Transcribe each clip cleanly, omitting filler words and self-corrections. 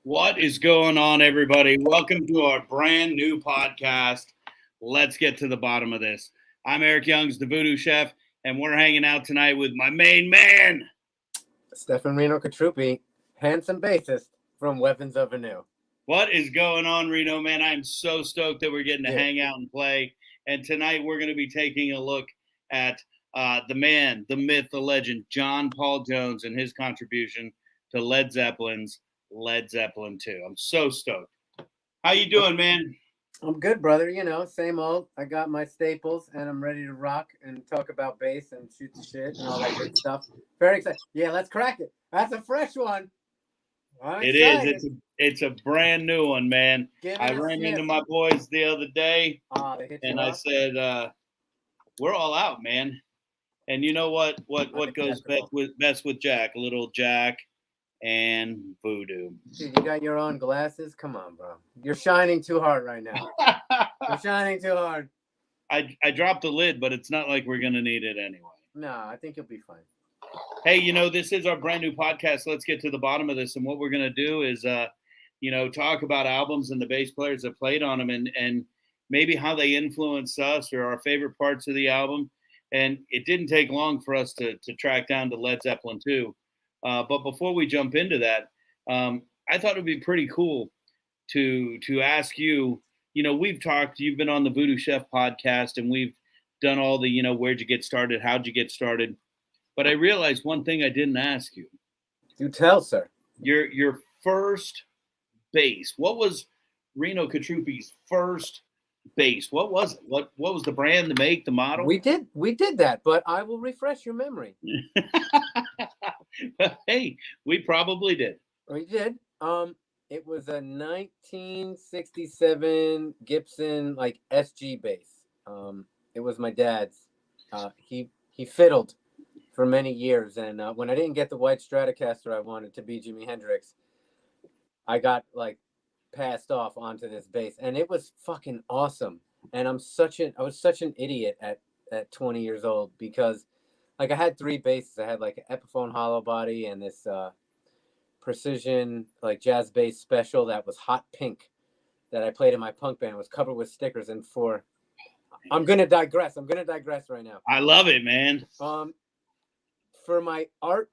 What is going on, everybody? Welcome to our brand new podcast. Let's get to the bottom of this. I'm Erik Youngs, the VooDoo Chef, and we're hanging out tonight with my main man, Stefan, Reno, Cutrupi, handsome bassist from Weapons of Anew. What is going on, Reno, man? I'm so stoked that we're getting to hang out and play. And tonight we're going to be taking a look at the man, the myth, the legend, John Paul Jones, and his contribution to Led Zeppelin's Led Zeppelin 2. I'm so stoked. How you doing, man? I'm good, brother. You know, same old. I got my staples, and I'm ready to rock and talk about bass and shoot the shit and all that good stuff. Very excited. Yeah, let's crack it. That's a fresh one. It is. It's a brand new one, man. I ran into my boys the other day, and I said, "We're all out, man." And you know what? What goes best with Jack? A little Jack and VooDoo. Dude, you got your own glasses? Come on, bro. You're shining too hard right now. You're shining too hard. I dropped the lid, but it's not like we're going to need it anyway. No, I think you'll be fine. Hey, you know, this is our brand new podcast. Let's get to the bottom of this. And what we're going to do is, talk about albums and the bass players that played on them and maybe how they influenced us or our favorite parts of the album. And it didn't take long for us to track down to Led Zeppelin 2. But before we jump into that, I thought it'd be pretty cool to ask you, we've talked, you've been on the VooDoo Chef podcast and we've done all the, where'd you get started? How'd you get started? But I realized one thing I didn't ask you. Do tell, sir. Your first bass. What was Reno Cutrupi's first bass? What was it? What was the brand, the make, the model? We did that, but I will refresh your memory. Hey, we probably did. We did. It was a 1967 Gibson SG bass. It was my dad's. He fiddled for many years, and when I didn't get the white Stratocaster I wanted to be Jimi Hendrix, I got passed off onto this bass, and it was fucking awesome. And I was such an idiot at 20 years old because I had three basses. I had an Epiphone hollow body and this precision jazz bass special that was hot pink that I played in my punk band. It was covered with stickers. And I'm gonna digress right now. I love it, man. For my art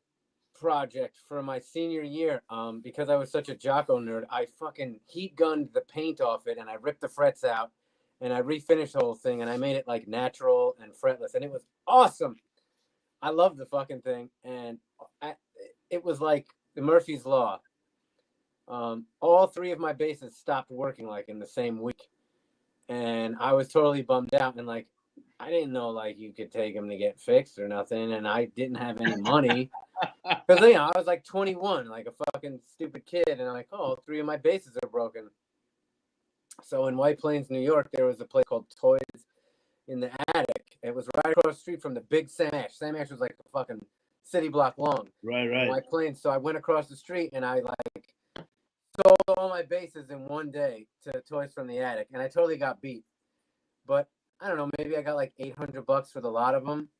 project for my senior year, because I was such a Jocko nerd, I fucking heat gunned the paint off it and I ripped the frets out and I refinished the whole thing and I made it natural and fretless, and it was awesome. I loved the fucking thing, and it was like the Murphy's Law. All three of my basses stopped working in the same week, and I was totally bummed out. And I didn't know you could take them to get fixed or nothing, and I didn't have any money because I was 21, a fucking stupid kid, and I'm all three of my basses are broken. So in White Plains, New York, there was a place called Toys in the Attic. It was right across the street from the big Sam Ash. Sam Ash was a fucking city block long. Right. White Plains. So I went across the street and I sold all my basses in one day to Toys from the Attic, and I totally got beat. But I don't know, maybe I got $800 for the lot of them.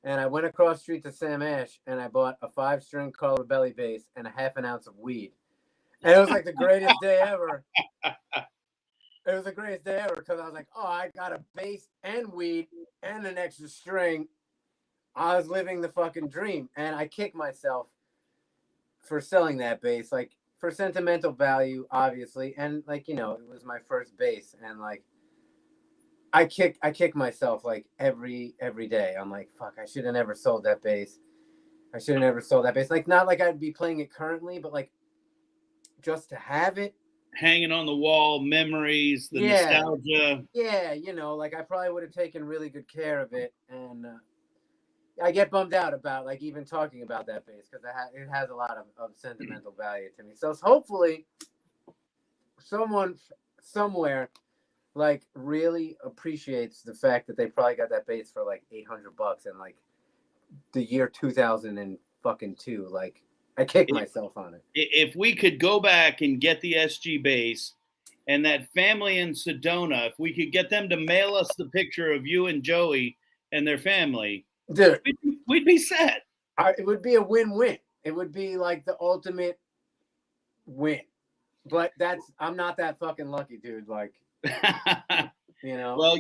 And I went across the street to Sam Ash and I bought a 5-string Carla Belly bass and a half an ounce of weed. And it was the greatest day ever. It was the greatest day ever because I was I got a bass and weed and an extra string. I was living the fucking dream. And I kicked myself for selling that bass, for sentimental value, obviously. And it was my first bass. And I kick myself every day. I'm fuck, I should have never sold that bass. Not I'd be playing it currently, but just to have it. Hanging on the wall, memories, the nostalgia. Yeah, I probably would have taken really good care of it. And I get bummed out about even talking about that bass because it has a lot of sentimental value to me. So hopefully someone somewhere like really appreciates the fact that they probably got that bass for like $800 in like the year 2002. Like I kicked myself on it. If we could go back and get the SG bass and that family in Sedona, if we could get them to mail us the picture of you and Joey and their family, dude, we'd be set. It would be a win-win. It would be like the ultimate win. But I'm not that fucking lucky, dude. Like, you know. Well,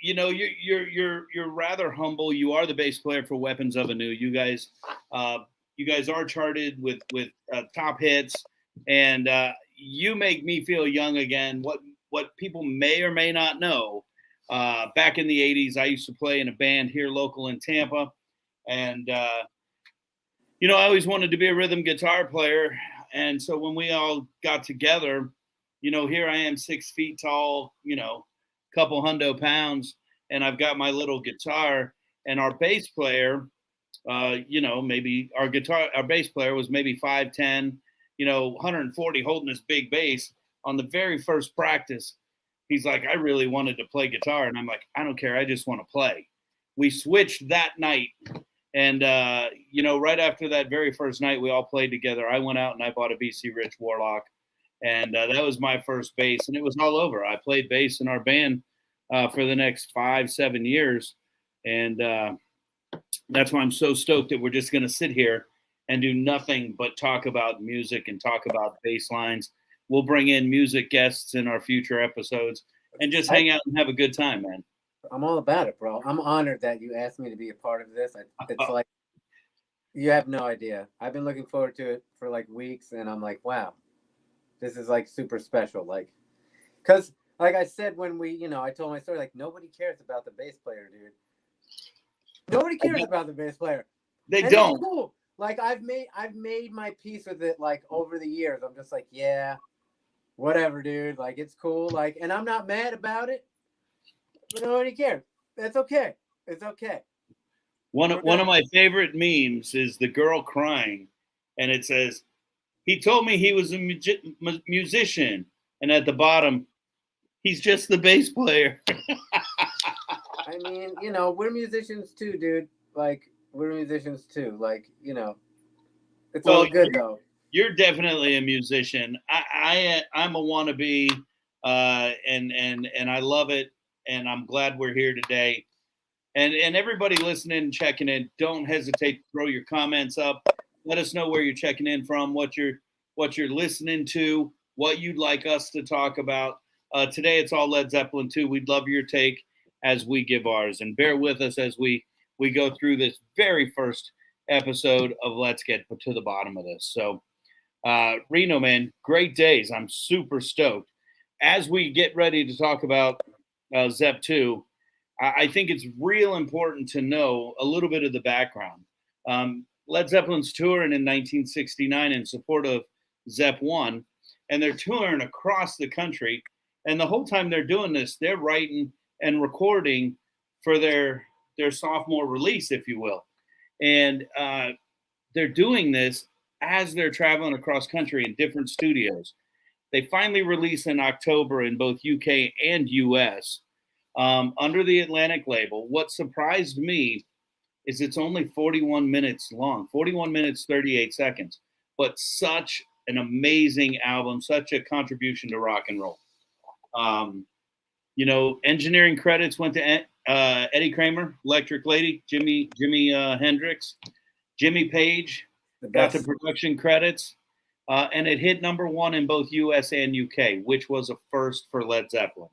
you know, you're rather humble. You are the bass player for Weapons of Anew. You guys are charted with top hits, and you make me feel young again. What people may or may not know, back in the '80s, I used to play in a band here local in Tampa, and you know, I always wanted to be a rhythm guitar player. And so when we all got together, you know, here I am 6 feet tall, you know, couple hundo pounds, and I've got my little guitar, and our bass player, you know, maybe our bass player was maybe 5'10", you know, 140 holding this big bass. On the very first practice, he's like, I really wanted to play guitar. And I'm like, I don't care. I just want to play. We switched that night. And, you know, right after that very first night, we all played together. I went out and I bought a BC Rich Warlock. And that was my first bass. And it was all over. I played bass in our band for the next 5-7 years. And that's why I'm so stoked that we're just going to sit here and do nothing but talk about music and talk about bass lines. We'll bring in music guests in our future episodes and just hang out and have a good time, man. I'm all about it, bro. I'm honored that you asked me to be a part of this. It's like, you have no idea. I've been looking forward to it for like weeks, and I'm like, wow, this is like super special. Like, because like I said, when we, you know, I told my story, like nobody cares about the bass player, dude. Nobody cares about the bass player. They don't. Cool. Like I've made my peace with it. Like over the years, I'm just like, yeah, whatever, dude. Like it's cool. Like, and I'm not mad about it. But nobody cares. That's okay. It's okay. One of my favorite memes is the girl crying, and it says, "He told me he was a musician," and at the bottom, he's just the bass player. I mean, you know, we're musicians too, dude. Like, we're musicians too. Like, you know, it's all good though. You're definitely a musician. I'm a wannabe, and I love it. And I'm glad we're here today. And everybody listening and checking in, don't hesitate to throw your comments up. Let us know where you're checking in from, what you're listening to, what you'd like us to talk about. Today it's all Led Zeppelin 2. We'd love your take as we give ours. And bear with us as we go through this very first episode of Let's Get to the Bottom of This. So, Reno, man, great days. I'm super stoked. As we get ready to talk about Zep 2, I think it's real important to know a little bit of the background. Led Zeppelin's touring in 1969 in support of Zep 1, and they're touring across the country. And the whole time they're doing this, they're writing and recording for their sophomore release, if you will. And they're doing this as they're traveling across country in different studios. They finally release in October in both UK and US under the Atlantic label. What surprised me is it's only 41 minutes long, 41 minutes, 38 seconds, but such an amazing album, such a contribution to rock and roll. You know, engineering credits went to Eddie Kramer, Electric Lady, Jimi Hendrix, Jimmy Page got the production credits. And it hit #1 in both US and UK, which was a first for Led Zeppelin.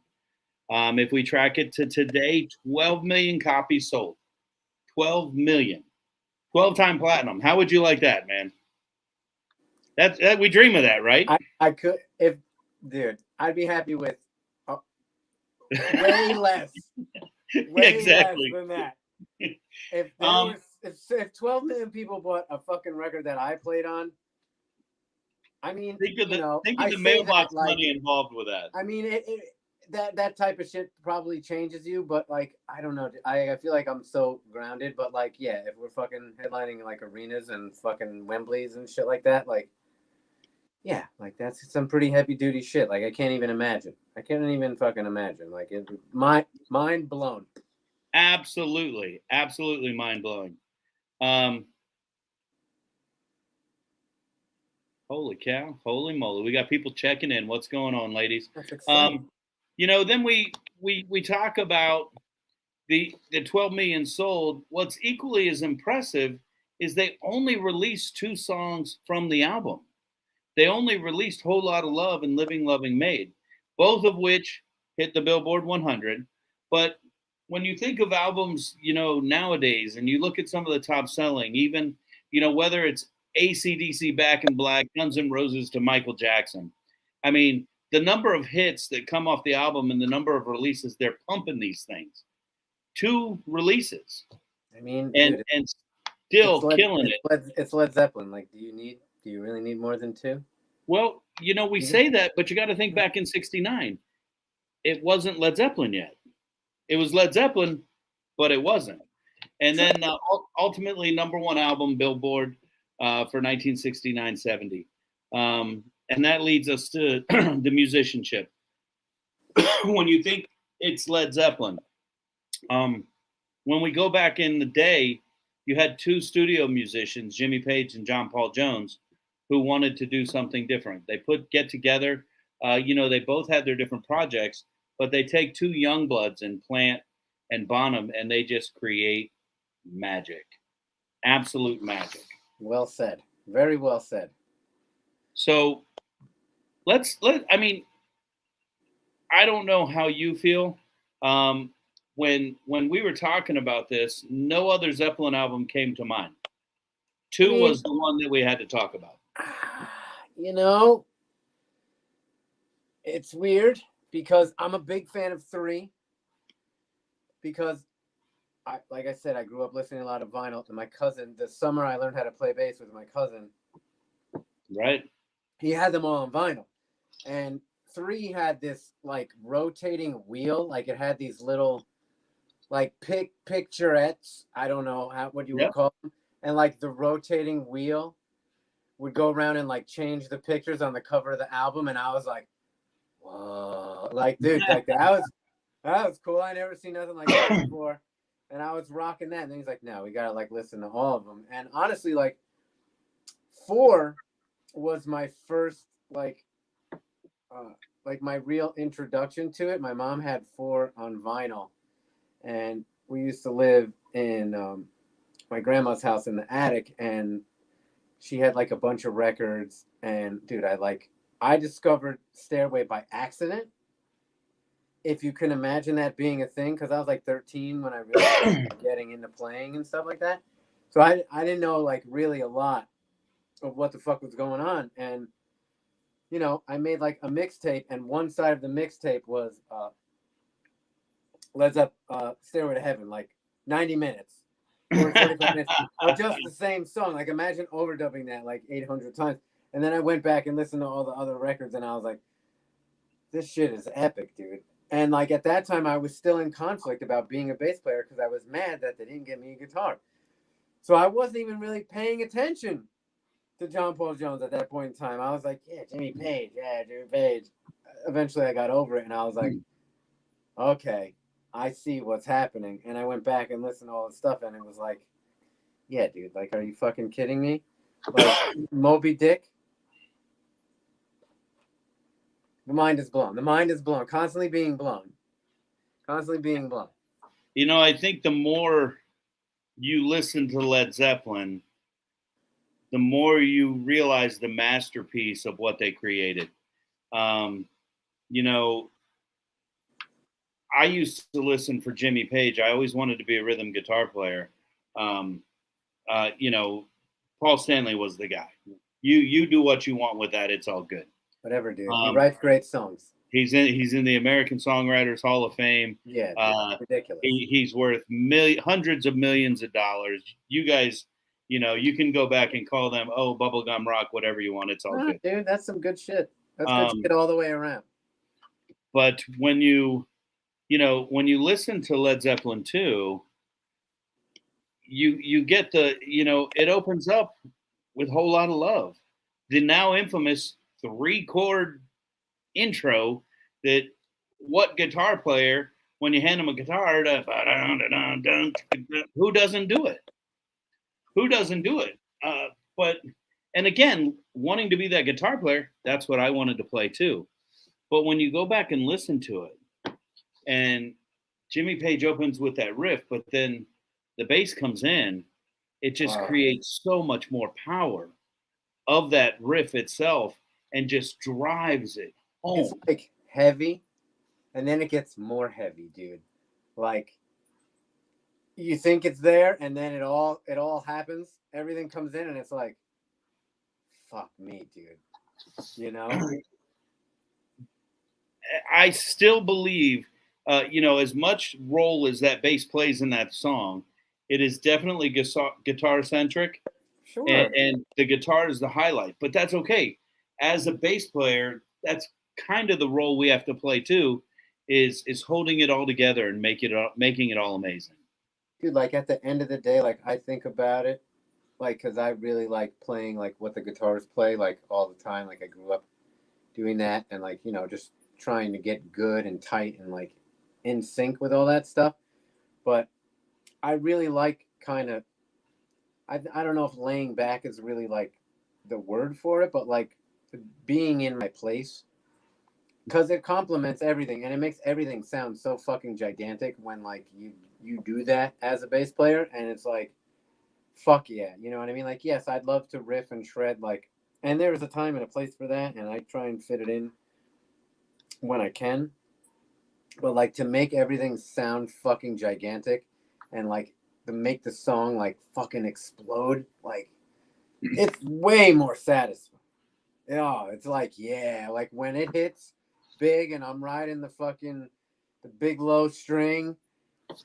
If we track it to today, 12 million copies sold. 12 million. 12-time platinum. How would you like that, man? That we dream of that, right? I could, dude, I'd be happy with way less. Way exactly. less than that. If 12 million people bought a fucking record that I played on, I mean, think of the mailbox money involved with that. I mean, that type of shit probably changes you, but like, I don't know. I feel like I'm so grounded, but like, yeah, if we're fucking headlining like arenas and fucking Wembleys and shit like that, like, Yeah, like that's some pretty heavy duty shit. Like I can't even imagine. I can't even fucking imagine. Like mind blown. Absolutely, absolutely mind blowing. Holy cow! Holy moly! We got people checking in. What's going on, ladies? That's exciting. Then we talk about the 12 million sold. What's equally as impressive is they only released 2 songs from the album. They only released Whole Lot of Love and Living Loving Made, both of which hit the Billboard 100. But when you think of albums, nowadays, and you look at some of the top selling, even, whether it's AC/DC Back in Black, Guns N' Roses to Michael Jackson. I mean, the number of hits that come off the album and the number of releases, they're pumping these things. 2 releases. I mean, and dude, and still killing it. It's Led Zeppelin. Like, do you really need more than 2? Well, we say that, but you got to think back in '69. It wasn't Led Zeppelin yet. It was Led Zeppelin, but it wasn't. And then ultimately, #1 album Billboard for 1969-70. And that leads us to the musicianship. When you think it's Led Zeppelin, when we go back in the day, you had 2 studio musicians, Jimmy Page and John Paul Jones, who wanted to do something different. They get together. They both had their different projects, but they take 2 young bloods and Plant and Bonham, and they just create magic, absolute magic. Well said. Very well said. So I don't know how you feel. When we were talking about this, no other Zeppelin album came to mind. 2 was the one that we had to talk about. It's weird because I'm a big fan of 3. Because, like I said, I grew up listening to a lot of vinyl. And my cousin, the summer I learned how to play bass with my cousin. Right. He had them all on vinyl. And 3 had this, like, rotating wheel. Like, it had these little, like, picturettes. I don't know what you would call them. And, like, the rotating wheel would go around and, like, change the pictures on the cover of the album. And I was like, whoa. Like, dude, like, that was cool. I never seen nothing like that before. And I was rocking that. And then he's like, no, we got to, like, listen to all of them. And honestly, like, 4 was my first, like my real introduction to it. My mom had 4 on vinyl. And we used to live in my grandma's house in the attic. And she had, like, a bunch of records. And, dude, I discovered Stairway by accident. If you can imagine that being a thing, because I was like 13 when I really started getting into playing and stuff like that. So I didn't know, like, really a lot of what the fuck was going on. And, I made, like, a mixtape, and one side of the mixtape was Led Zeppelin, Stairway to Heaven, like 90 minutes or 45 minutes of just the same song. Like, imagine overdubbing that like 800 times. And then I went back and listened to all the other records, and I was like, this shit is epic, dude. And, like, at that time, I was still in conflict about being a bass player because I was mad that they didn't get me a guitar. So I wasn't even really paying attention to John Paul Jones at that point in time. I was like, Jimmy Page. Eventually, I got over it, and I was like, okay, I see what's happening. And I went back and listened to all the stuff, and it was like, yeah, dude, like, are you fucking kidding me? Like, Moby Dick. The mind is blown. The mind is blown. Constantly being blown. Constantly being blown. I think the more you listen to Led Zeppelin, the more you realize the masterpiece of what they created. I used to listen for Jimmy Page. I always wanted to be a rhythm guitar player. Paul Stanley was the guy. You do what you want with that. It's all good. Whatever, dude. He writes great songs. He's in the American Songwriters Hall of Fame. Yeah, ridiculous. He's worth hundreds of millions of dollars. You guys, you can go back and call them, bubblegum rock, whatever you want. It's all good. Dude, that's some good shit. That's good shit all the way around. But when you listen to Led Zeppelin 2, you get it opens up with Whole Lot of Love. The now infamous 3-chord intro that what guitar player, when you hand them a guitar, who doesn't do it? Who doesn't do it? But and again, wanting to be that guitar player, that's what I wanted to play too. But when you go back and listen to it, and Jimmy Page opens with that riff, but then the bass comes in, it just creates so much more power of that riff itself and just drives it home. It's like heavy, and then it gets more heavy, dude. Like you think it's there, and then it all happens. Everything comes in, and it's like, fuck me, dude. You know? I still believe, as much role as that bass plays in that song, it is definitely guitar centric. Sure. And the guitar is the highlight, but that's okay. As a bass player, that's kind of the role we have to play too, is holding it all together and making it all amazing. Dude, like at the end of the day, like I think about it, like because I really like playing like what the guitars play like all the time. Like I grew up doing that, and like just trying to get good and tight and like in sync with all that stuff. But I really like kind of I don't know if laying back is really like the word for it, but like being in my place, because it complements everything and it makes everything sound so fucking gigantic when like you do that as a bass player, and it's like, fuck yeah, you know what I mean? Like, yes, I'd love to riff and shred, like, and there's a time and a place for that, and I try and fit it in when I can, but like to make everything sound fucking gigantic and like to make the song like fucking explode, like it's way more satisfying. Oh, it's like, yeah, like when it hits big and I'm riding the big low string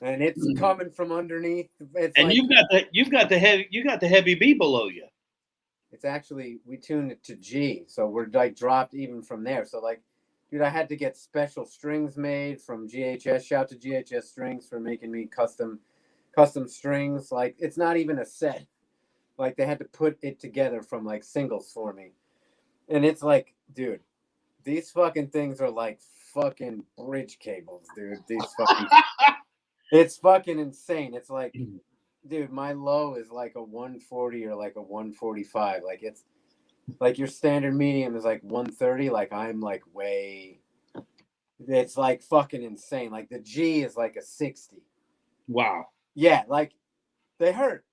and it's coming from underneath. It's and like, you got the heavy B below you. It's actually, we tuned it to G, so we're like dropped even from there. So like, dude, I had to get special strings made from GHS. Shout to GHS Strings for making me custom strings. Like, it's not even a set. Like, they had to put it together from like singles for me. And it's like, dude, these fucking things are like fucking bridge cables, dude. These fucking it's fucking insane. It's like, dude, my low is like a 140 or like a 145. Like, it's like your standard medium is like 130. Like, I'm like way, it's like fucking insane. Like, the G is like a 60. Wow. Yeah, like they hurt.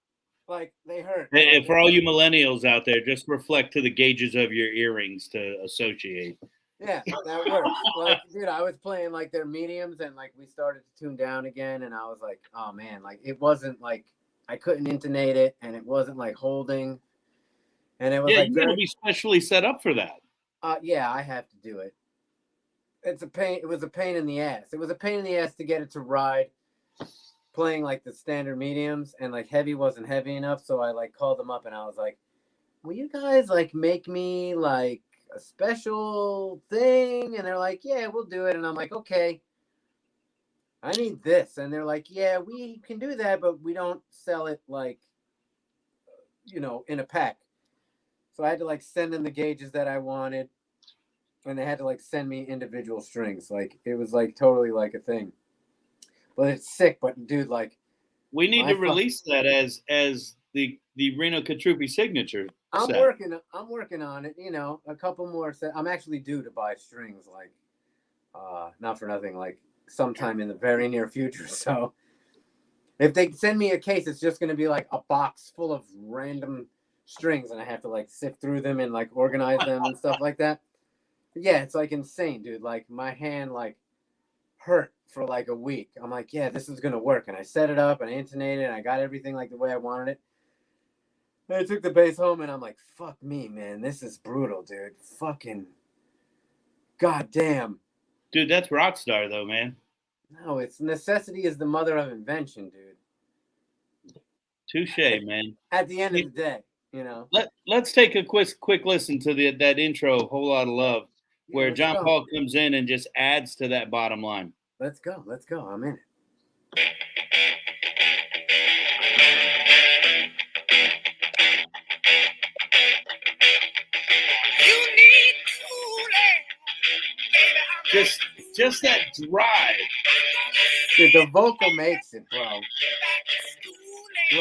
Like, they hurt. Hey, for all you millennials out there, just reflect to the gauges of your earrings to associate. Yeah, that works. Like, dude, I was playing like their mediums, and like we started to tune down again, and I was like, oh man, like it wasn't like I couldn't intonate it, and it wasn't like holding, and it was like you gotta be specially set up for that. Yeah, I have to do it. It's a pain. It was a pain in the ass. It was a pain in the ass to get it to ride. Playing like the standard mediums, and like heavy wasn't heavy enough, so I like called them up, and I was like, will you guys like make me like a special thing? And they're like, yeah, we'll do it. And I'm like, okay, I need this. And they're like, yeah, we can do that, but we don't sell it like, in a pack. So I had to like send them the gauges that I wanted, and they had to like send me individual strings. Like, it was like totally like a thing. But it's sick. But dude, like, we need to release that as the Reno Cutrupi signature. I'm working on it. A couple more sets. I'm actually due to buy strings, like, not for nothing, like sometime in the very near future. So if they send me a case, it's just going to be like a box full of random strings, and I have to like sift through them and like organize them and stuff like that. But yeah, it's like insane, dude. Like, my hand like hurt for like a week. I'm like, yeah, this is going to work. And I set it up and I intonated and I got everything like the way I wanted it. I took the bass home, and I'm like, fuck me, man. This is brutal, dude. Fucking goddamn. Dude, that's Rockstar, though, man. No, it's necessity is the mother of invention, dude. Touche, man. At the end of the day, Let's take a quick listen to that intro, Whole Lot of Love, where John Paul comes in and just adds to that bottom line. Let's go. I'm in it. You need just that drive. Dude, the vocal makes it, bro.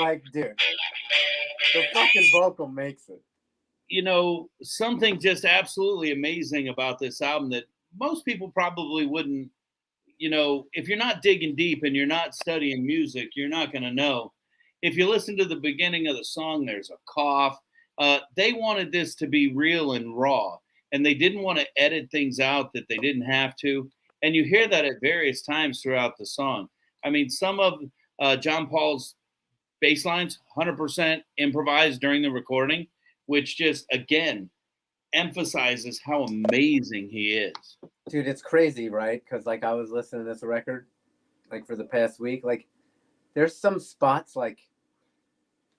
Like, dude, the fucking vocal makes it. You know, something just absolutely amazing about this album that most people probably wouldn't, you know, if you're not digging deep and you're not studying music, you're not going to know. If you listen to the beginning of the song, there's a cough. They wanted this to be real and raw, and they didn't want to edit things out that they didn't have to. And you hear that at various times throughout the song. I mean, some of John Paul's bass lines, 100% improvised during the recording, which just, again, emphasizes how amazing he is. Dude, it's crazy, right? Because, like, I was listening to this record, like, for the past week. Like, there's some spots, like,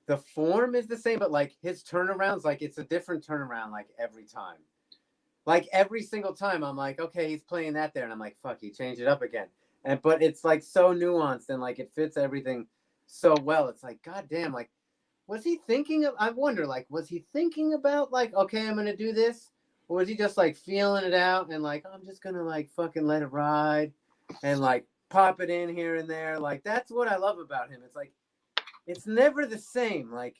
the form is the same, but, like, his turnarounds, like, it's a different turnaround, like, every time. Like, every single time, I'm like, okay, he's playing that there. And I'm like, fuck, he changed it up again. But it's, like, so nuanced and, like, it fits everything so well. It's like, goddamn, like, was he thinking of, I wonder, like, was he thinking about, like, okay, I'm going to do this? Or was he just, like, feeling it out and, like, I'm just going to, like, fucking let it ride and, like, pop it in here and there? Like, that's what I love about him. It's like, it's never the same. Like,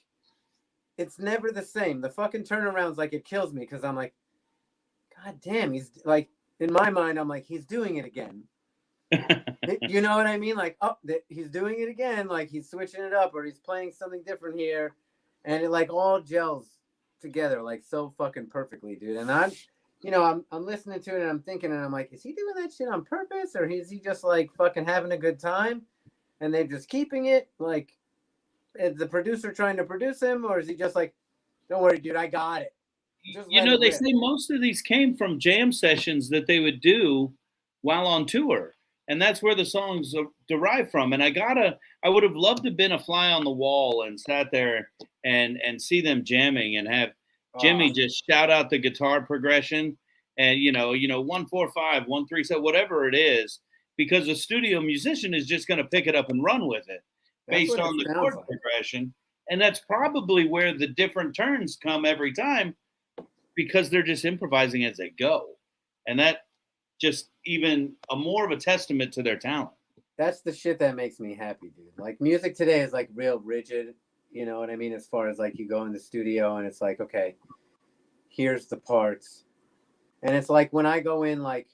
it's never the same. The fucking turnarounds, like, it kills me because I'm like, God damn, he's, like, in my mind, I'm like, he's doing it again. You know what I mean? Like, oh, he's doing it again. Like, he's switching it up or he's playing something different here. And it, like, all gels together, like, so fucking perfectly, dude. And I'm, you know, I'm listening to it and I'm thinking and I'm like, is he doing that shit on purpose or is he just, like, fucking having a good time? And they're just keeping it? Like, is the producer trying to produce him or is he just like, don't worry, dude, I got it. Just You know, they say most of these came from jam sessions that they would do while on tour. And that's where the songs derive from. And I would have loved to have been a fly on the wall and sat there and see them jamming and have Jimmy just shout out the guitar progression and, you know, 1-4-5, 1-3-7, whatever it is, because a studio musician is just going to pick it up and run with it based on the chord progression. And that's probably where the different turns come every time because they're just improvising as they go. And that just even a more of a testament to their talent. That's the shit that makes me happy, dude. Like, music today is, like, real rigid, you know what I mean? As far as, like, you go in the studio and it's like, okay, here's the parts. And it's like when I go in, like,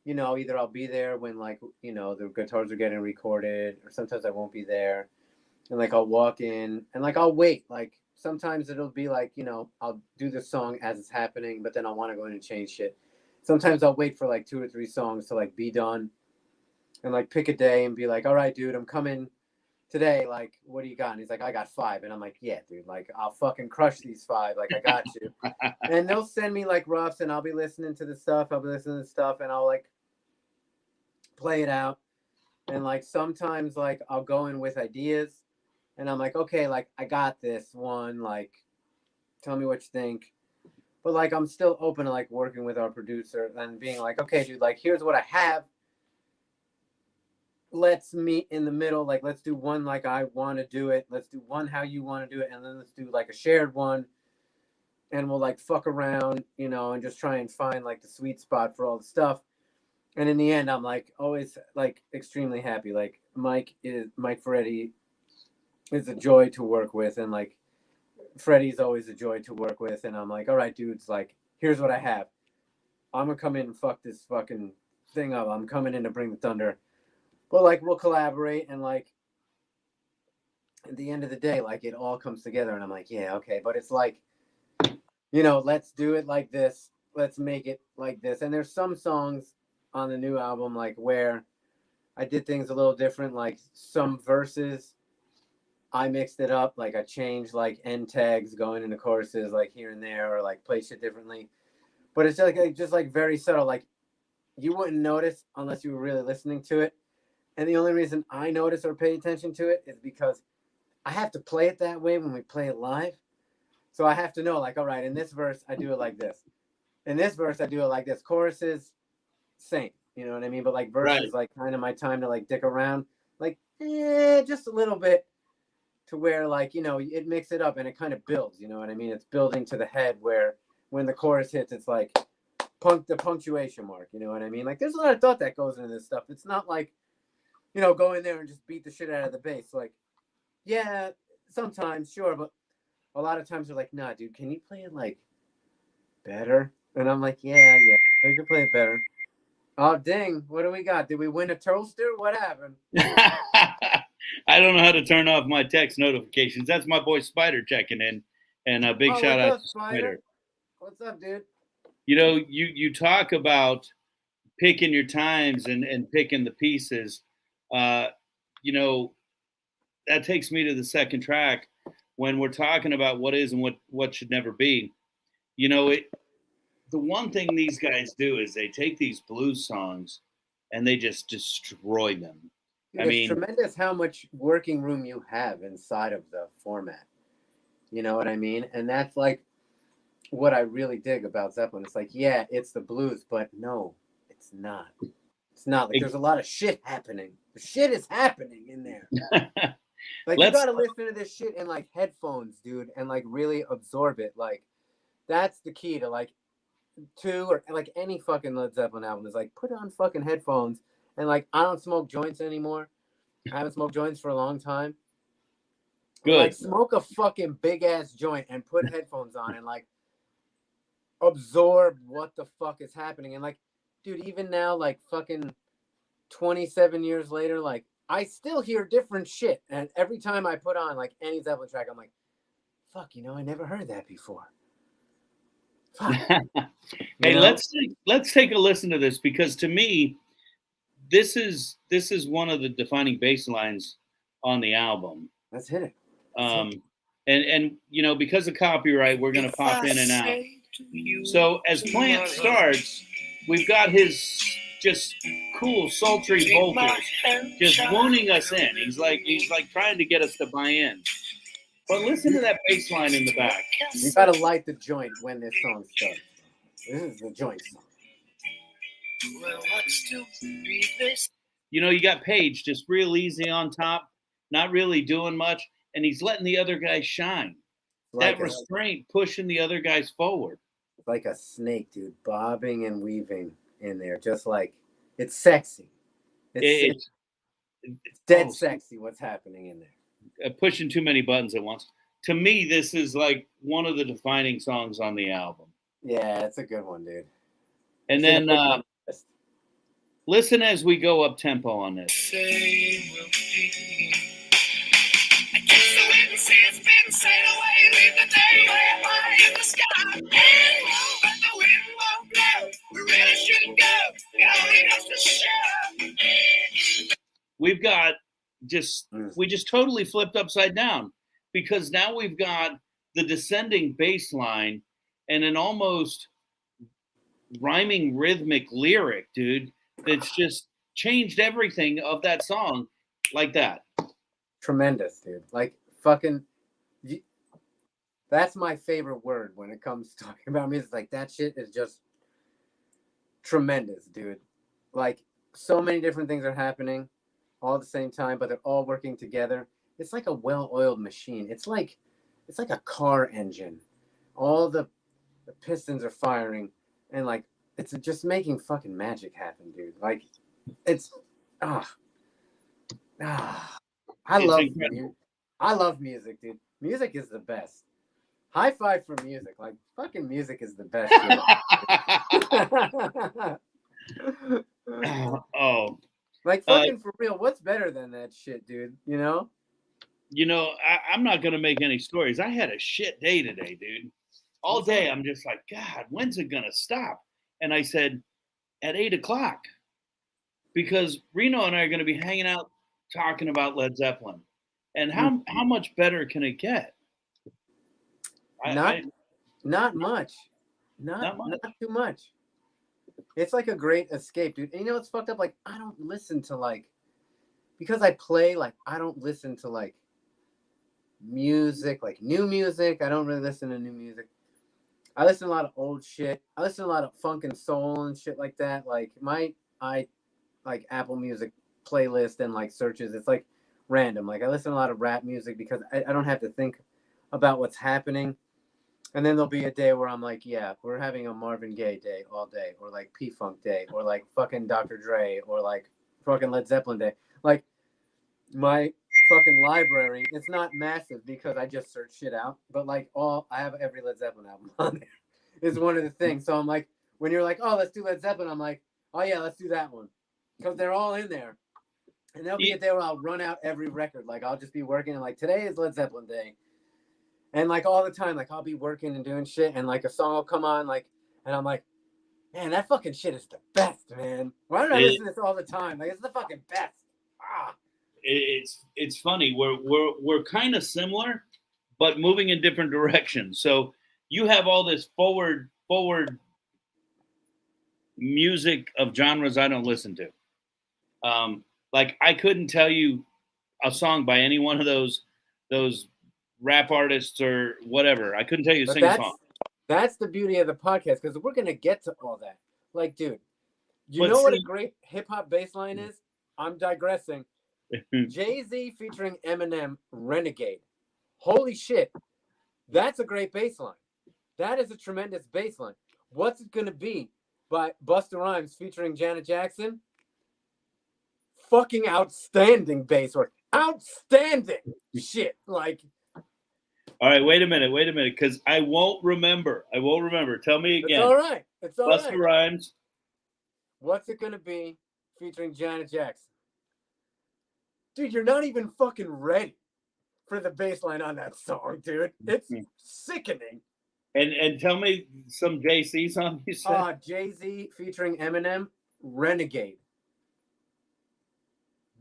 you know, either I'll be there when, like, you know, the guitars are getting recorded or sometimes I won't be there. And, like, I'll walk in and, like, I'll wait. Like, sometimes it'll be like, you know, I'll do the song as it's happening, but then I'll want to go in and change shit. Sometimes I'll wait for, like, 2 or 3 songs to, like, be done and, like, pick a day and be like, all right, dude, I'm coming today. Like, what do you got? And he's like, I got 5. And I'm like, yeah, dude, like, I'll fucking crush these 5. Like, I got you. And they'll send me, like, roughs and I'll be listening to the stuff. And I'll, like, play it out. And, like, sometimes, like, I'll go in with ideas and I'm like, okay, like, I got this one. Like, tell me what you think. But, like, I'm still open to, like, working with our producer and being like, okay, dude, like, here's what I have. Let's meet in the middle. Like, let's do one like I want to do it. Let's do one how you want to do it. And then let's do, like, a shared one. And we'll, like, fuck around, you know, and just try and find, like, the sweet spot for all the stuff. And in the end, I'm, like, always, like, extremely happy. Like, Mike Ferretti is a joy to work with. And, like, Freddie's always a joy to work with. And I'm like, all right, dudes, like, here's what I have. I'm going to come in and fuck this fucking thing up. I'm coming in to bring the thunder. But, like, we'll collaborate. And, like, at the end of the day, like, it all comes together. And I'm like, yeah, okay. But it's like, you know, let's do it like this. Let's make it like this. And there's some songs on the new album, like, where I did things a little different. Like, some verses, I mixed it up. Like, I changed, like, end tags going into choruses, like, here and there, or, like, play shit differently. But it's just like very subtle. Like, you wouldn't notice unless you were really listening to it. And the only reason I notice or pay attention to it is because I have to play it that way when we play it live. So I have to know, like, all right, in this verse, I do it like this. In this verse, I do it like this. Choruses, same. You know what I mean? But, like, verses, right, like, kind of my time to, like, dick around. Like, just a little bit to where, like, you know, it mix it up and it kind of builds. You know what I mean? It's building to the head where when the chorus hits, it's like, the punctuation mark. You know what I mean? Like, there's a lot of thought that goes into this stuff. It's not like, you know, go in there and just beat the shit out of the bass. Like, yeah, sometimes, sure, but a lot of times they're like, nah, dude, can you play it like better? And I'm like, yeah, we can play it better. Oh, dang, what do we got? Did we win a toaster? What happened? I don't know how to turn off my text notifications. That's my boy Spider checking in, and a big shout out to Spider. What's up, dude? You know, you talk about picking your times and picking the pieces. You know, that takes me to the second track when we're talking about what is and what should never be. You know, the one thing these guys do is they take these blues songs and they just destroy them. Dude, it's tremendous how much working room you have inside of the format. You know what I mean? And that's like what I really dig about Zeppelin. It's like, yeah, it's the blues, but no, it's not. It's not. Like, there's a lot of shit happening. The shit is happening in there. Like, you gotta listen to this shit in like headphones, dude, and like really absorb it. Like, that's the key to like or like any fucking Led Zeppelin album is like, put on fucking headphones. And like, I don't smoke joints anymore. I haven't smoked joints for a long time. Good. Like, smoke a fucking big ass joint and put headphones on and like absorb what the fuck is happening. And like, dude, even now, like fucking 27 years later, like, I still hear different shit. And every time I put on like any Zeppelin track, I'm like, fuck, you know, I never heard that before. Hey, let's take a listen to this, because to me, this is one of the defining bass lines on the album. Let's hit it. And you know, because of copyright, we're gonna pop in and out. So as Plant starts, we've got his just cool, sultry vocals just wooing us in. He's like trying to get us to buy in. But listen to that bass line in the back. You gotta light the joint when this song starts. This is the joint song. You know, you got Page just real easy on top, not really doing much, and he's letting the other guy shine. That restraint pushing the other guys forward. Like a snake, dude, bobbing and weaving in there, just like, it's sexy. It's dead sexy what's happening in there. Pushing too many buttons at once. To me, this is like one of the defining songs on the album. Yeah, it's a good one, dude. And then listen as we go up tempo on this. We've got we just totally flipped upside down, because now we've got the descending bass line and an almost rhyming rhythmic lyric, dude, that's just changed everything of that song like that. Tremendous, dude. Like, fucking, that's my favorite word when it comes to talking about music. Like, that shit is just tremendous, dude. Like, so many different things are happening all at the same time, but they're all working together. It's like a well-oiled machine. It's like a car engine. All the pistons are firing, and like, it's just making fucking magic happen, dude. Like, it's I love music, dude. Music is the best. High five for music. Like, fucking music is the best shit. Oh. Like, fucking for real, what's better than that shit, dude? You know? You know, I'm not going to make any stories. I had a shit day today, dude. All day, I'm just like, God, when's it going to stop? And I said, at 8 o'clock. Because Reno and I are going to be hanging out talking about Led Zeppelin. And how much better can it get? Not much. Not too much. It's like a great escape, dude. And you know what's fucked up? Like, I don't listen to, like, because I play, like, I don't listen to, like, music, like new music. I don't really listen to new music. I listen to a lot of old shit. I listen to a lot of funk and soul and shit like that. Like, like Apple Music playlist and like searches, it's like random. Like, I listen to a lot of rap music because I don't have to think about what's happening. And then there'll be a day where I'm like, yeah, we're having a Marvin Gaye day all day, or like P-Funk day, or like fucking Dr. Dre, or like fucking Led Zeppelin day. Like my fucking library, it's not massive because I just search shit out, but like I have every Led Zeppelin album on there. Is one of the things. So I'm like, when you're like, oh, let's do Led Zeppelin, I'm like, oh yeah, let's do that one. Because they're all in there. And there'll be a day where I'll run out every record. Like I'll just be working and like today is Led Zeppelin day. And like all the time, like I'll be working and doing shit and like a song will come on, like, and I'm like, man, that fucking shit is the best, man. Why don't I listen to this all the time? Like it's the fucking best. It's funny. We're kind of similar, but moving in different directions. So you have all this forward music of genres I don't listen to. Like I couldn't tell you a song by any one of those rap artists or whatever. I couldn't tell you a single song. That's the beauty of the podcast because we're gonna get to all that. Like, dude, what a great hip hop bass line is? I'm digressing. Jay-Z featuring Eminem, Renegade. Holy shit. That's a great bass line. That is a tremendous bass line. What's it gonna be by Busta Rhymes featuring Janet Jackson? Fucking outstanding bass work. Outstanding shit. Like, all right, wait a minute, because I won't remember. Tell me again. It's all right. Busta Rhymes. What's it gonna be featuring Janet Jackson? Dude, you're not even fucking ready for the bass line on that song, dude. It's sickening. And tell me some Jay-Z song you said. Jay-Z featuring Eminem, Renegade.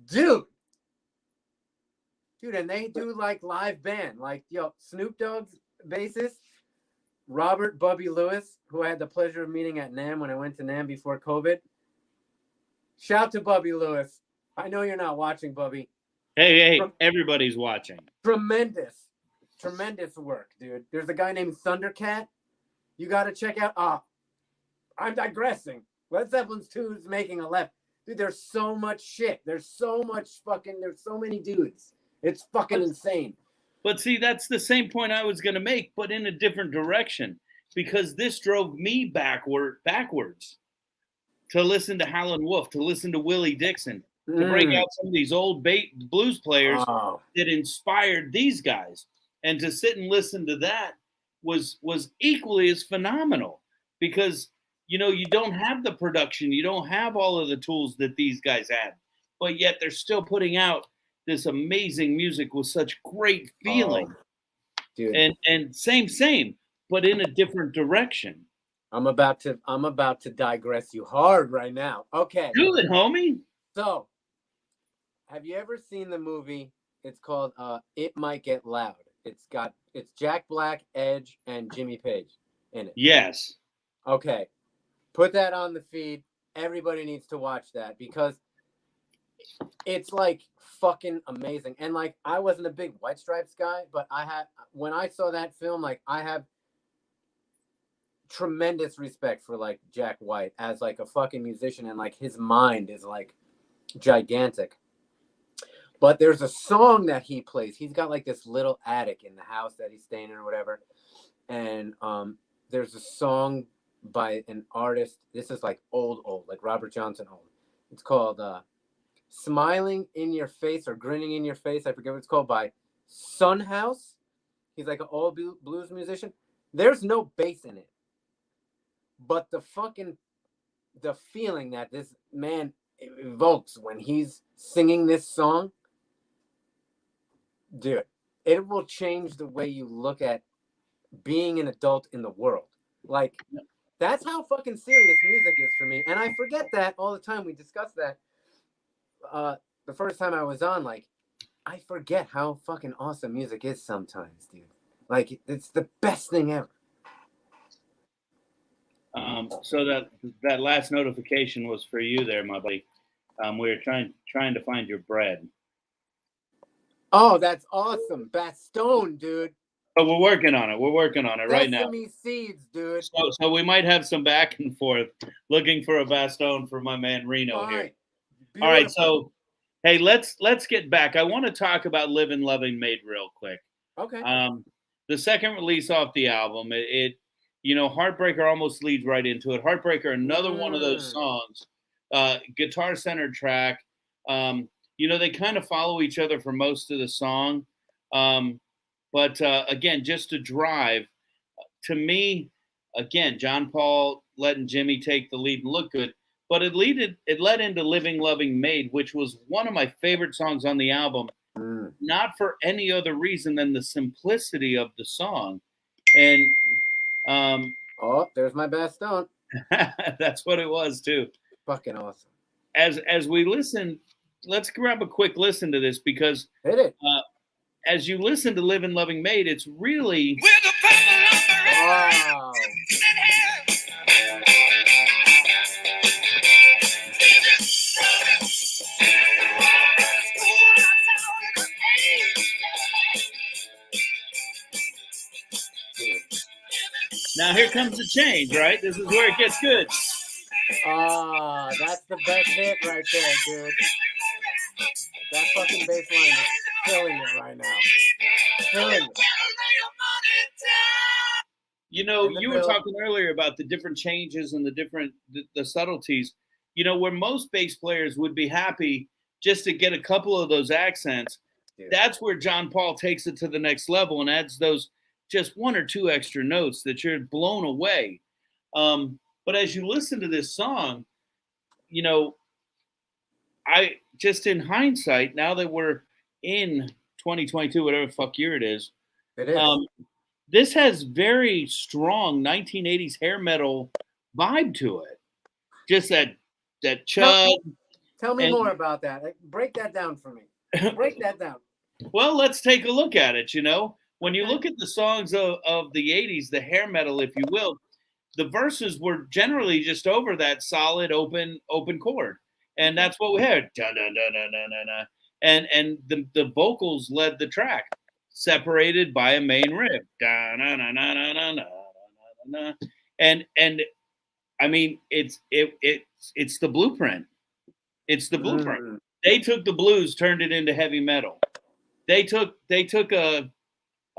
Dude, and they do like live band, like Snoop Dogg's bassist, Robert Bubby Lewis, who I had the pleasure of meeting at NAMM when I went to NAMM before COVID. Shout to Bubby Lewis. I know you're not watching, Bubby. Hey, everybody's watching. Tremendous work, dude. There's a guy named Thundercat. You got to check out. I'm digressing. Led Zeppelin's 2 is making a left. Dude, there's so much shit. There's so many dudes. It's fucking insane. But see, that's the same point I was going to make, but in a different direction. Because this drove me backwards to listen to Howlin' Wolf, to listen to Willie Dixon, to break out some of these old blues players that inspired these guys. And to sit and listen to that was equally as phenomenal. Because, you don't have the production. You don't have all of the tools that these guys had. But yet they're still putting out this amazing music with such great feeling. Dude. And same, but in a different direction. I'm about to digress you hard right now. Okay. Do it, homie. So, have you ever seen the movie? It's called It Might Get Loud. It's Jack Black, Edge, and Jimmy Page in it. Yes. Okay. Put that on the feed. Everybody needs to watch that because it's like fucking amazing. And like I wasn't a big White Stripes guy, but when I saw that film, like I have tremendous respect for like Jack White as like a fucking musician, and like his mind is like gigantic. But there's a song that he plays. He's got like this little attic in the house that he's staying in or whatever. And there's a song by an artist. This is like old, like Robert Johnson old. It's called Smiling in Your Face or Grinning in Your Face. I forget what it's called, by Son House. He's like an old blues musician. There's no bass in it. But the feeling that this man evokes when he's singing this song, dude, it will change the way you look at being an adult in the world. Like, that's how fucking serious music is for me. And I forget that all the time. We discuss that the first time I was on. Like, I forget how fucking awesome music is sometimes, dude. Like, it's the best thing ever. So that last notification was for you there, my buddy. We were trying to find your bread. Oh, that's awesome. Bastogne, dude. But we're working on it. We're working on it right now. Sesame seeds, dude. So we might have some back and forth looking for a Bastogne for my man Reno here. Beautiful. All right, so hey, let's get back. I want to talk about Living, Loving, Made real quick. Okay. the second release off the album, Heartbreaker almost leads right into it. Heartbreaker, another one of those songs, guitar-centered track. They kind of follow each other for most of the song. But again, just to drive, to me, again, John Paul letting Jimmy take the lead and look good. But it led into Living, Loving, Made, which was one of my favorite songs on the album. Not for any other reason than the simplicity of the song. And there's my best stone. That's what it was too. Fucking awesome. As we listen, let's grab a quick listen to this because hit it. As you listen to Living, Loving, Made, it's really wow. Now here comes the change, right? This is where it gets good. That's the best hit right there, dude. That fucking bass line is killing it right now. Killing it. You were talking earlier about the different changes and the subtleties. Where most bass players would be happy just to get a couple of those accents, that's where John Paul takes it to the next level and adds those just one or two extra notes that you're blown away. But as you listen to this song, I just in hindsight, now that we're in 2022, whatever the fuck year it is, this has very strong 1980s hair metal vibe to it. Just that chug. Tell me more about that. Break that down for me. Break that down. Well, let's take a look at it. When you look at the songs of the 80s, the hair metal, if you will, the verses were generally just over that solid open chord. And that's what we heard. And the vocals led the track, separated by a main riff. And I mean, it's the blueprint. It's the blueprint. They took the blues, turned it into heavy metal. They took a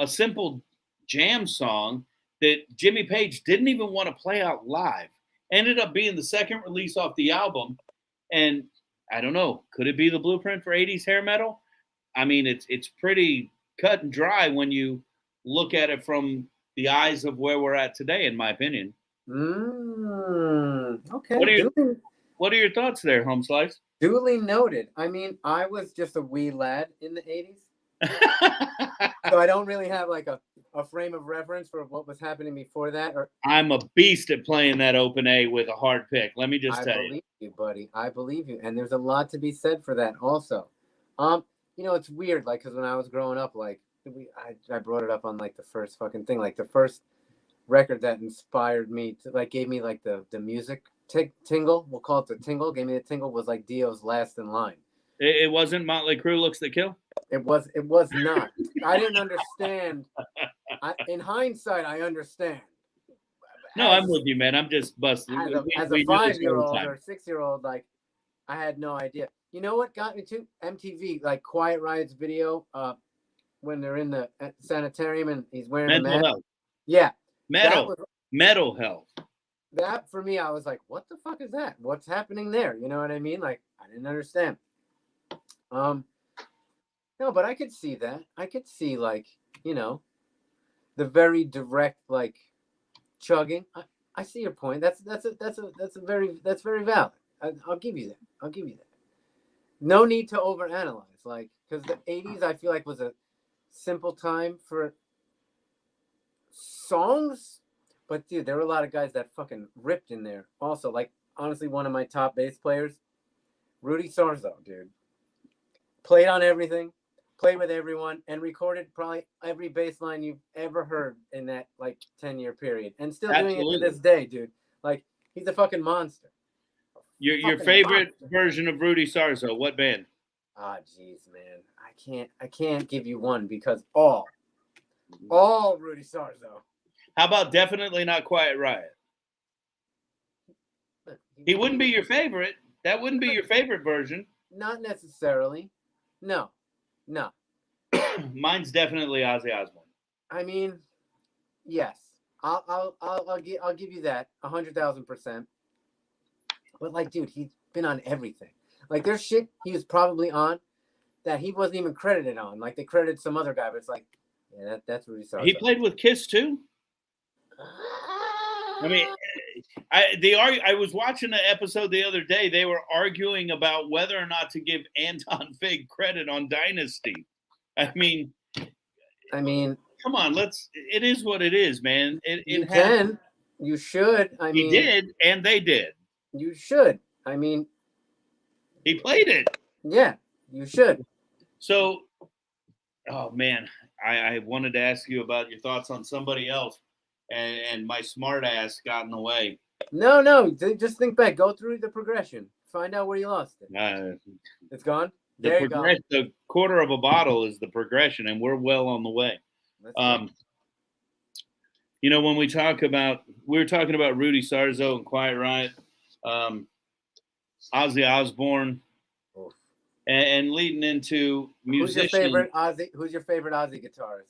simple jam song that Jimmy Page didn't even want to play out live. Ended up being the second release off the album. And I don't know, could it be the blueprint for 80s hair metal? I mean, it's pretty cut and dry when you look at it from the eyes of where we're at today, in my opinion. Okay. What are your thoughts there, Home Slice? Duly noted. I mean, I was just a wee lad in the 80s. So I don't really have like a frame of reference for what was happening before that. I'm a beast at playing that open A with a hard pick. Let me just tell you. I believe you, buddy. I believe you. And there's a lot to be said for that also. It's weird, like, because when I was growing up, like, I brought it up on, like, the first fucking thing. Like, the first record that inspired me, to like, gave me, like, the music tingle. We'll call it the tingle. Gave me the tingle was, like, Dio's Last in Line. It wasn't Motley Crue Looks to Kill? It was not. I didn't understand. In hindsight, I understand. No, I'm with you, man. I'm just busting. As a 5-year-old or 6-year-old, like, I had no idea. You know what got me to MTV, like Quiet Riot's video, when they're in the sanitarium and he's wearing a mask. Health. Yeah. Mental health. That for me, I was like, what the fuck is that? What's happening there? You know what I mean? Like, I didn't understand. No, but I could see that. I could see, like, the very direct, like, chugging. I see your point. That's very valid. I'll give you that. No need to overanalyze, like, because the 80s I feel like was a simple time for songs, but dude, there were a lot of guys that fucking ripped in there. Also, like, honestly, one of my top bass players, Rudy Sarzo, dude, played on everything. Played with everyone and recorded probably every bass line you've ever heard in that like 10-year period, and still doing it to this day, dude. Like, he's a fucking monster. Your favorite version of Rudy Sarzo? What band? Jeez, man, I can't give you one because all Rudy Sarzo. How about Definitely Not Quiet Riot? He wouldn't be your favorite. That wouldn't be your favorite version. Not necessarily. No. Mine's definitely Ozzy Osbourne. I mean, yes, I'll give you that 100,000%. But like, dude, he's been on everything. Like, there's shit he was probably on that he wasn't even credited on. Like, they credited some other guy, but it's like, yeah, that's Rudy Sarzo. He played with Kiss too. I mean, I was watching an episode the other day. They were arguing about whether or not to give Anton Fig credit on Dynasty. I mean, come on, it is what it is, man. You should. He did, and they did. You should. I mean, he played it. Yeah, you should. So, oh man, I wanted to ask you about your thoughts on somebody else, and my smart ass got in the way. No, just think back. Go through the progression. Find out where you lost it. It's gone? The quarter of a bottle is the progression, and we're well on the way. You know, when we were talking about Rudy Sarzo and Quiet Riot, Ozzy Osbourne, and leading into musicians. Who's your favorite Ozzy guitarist?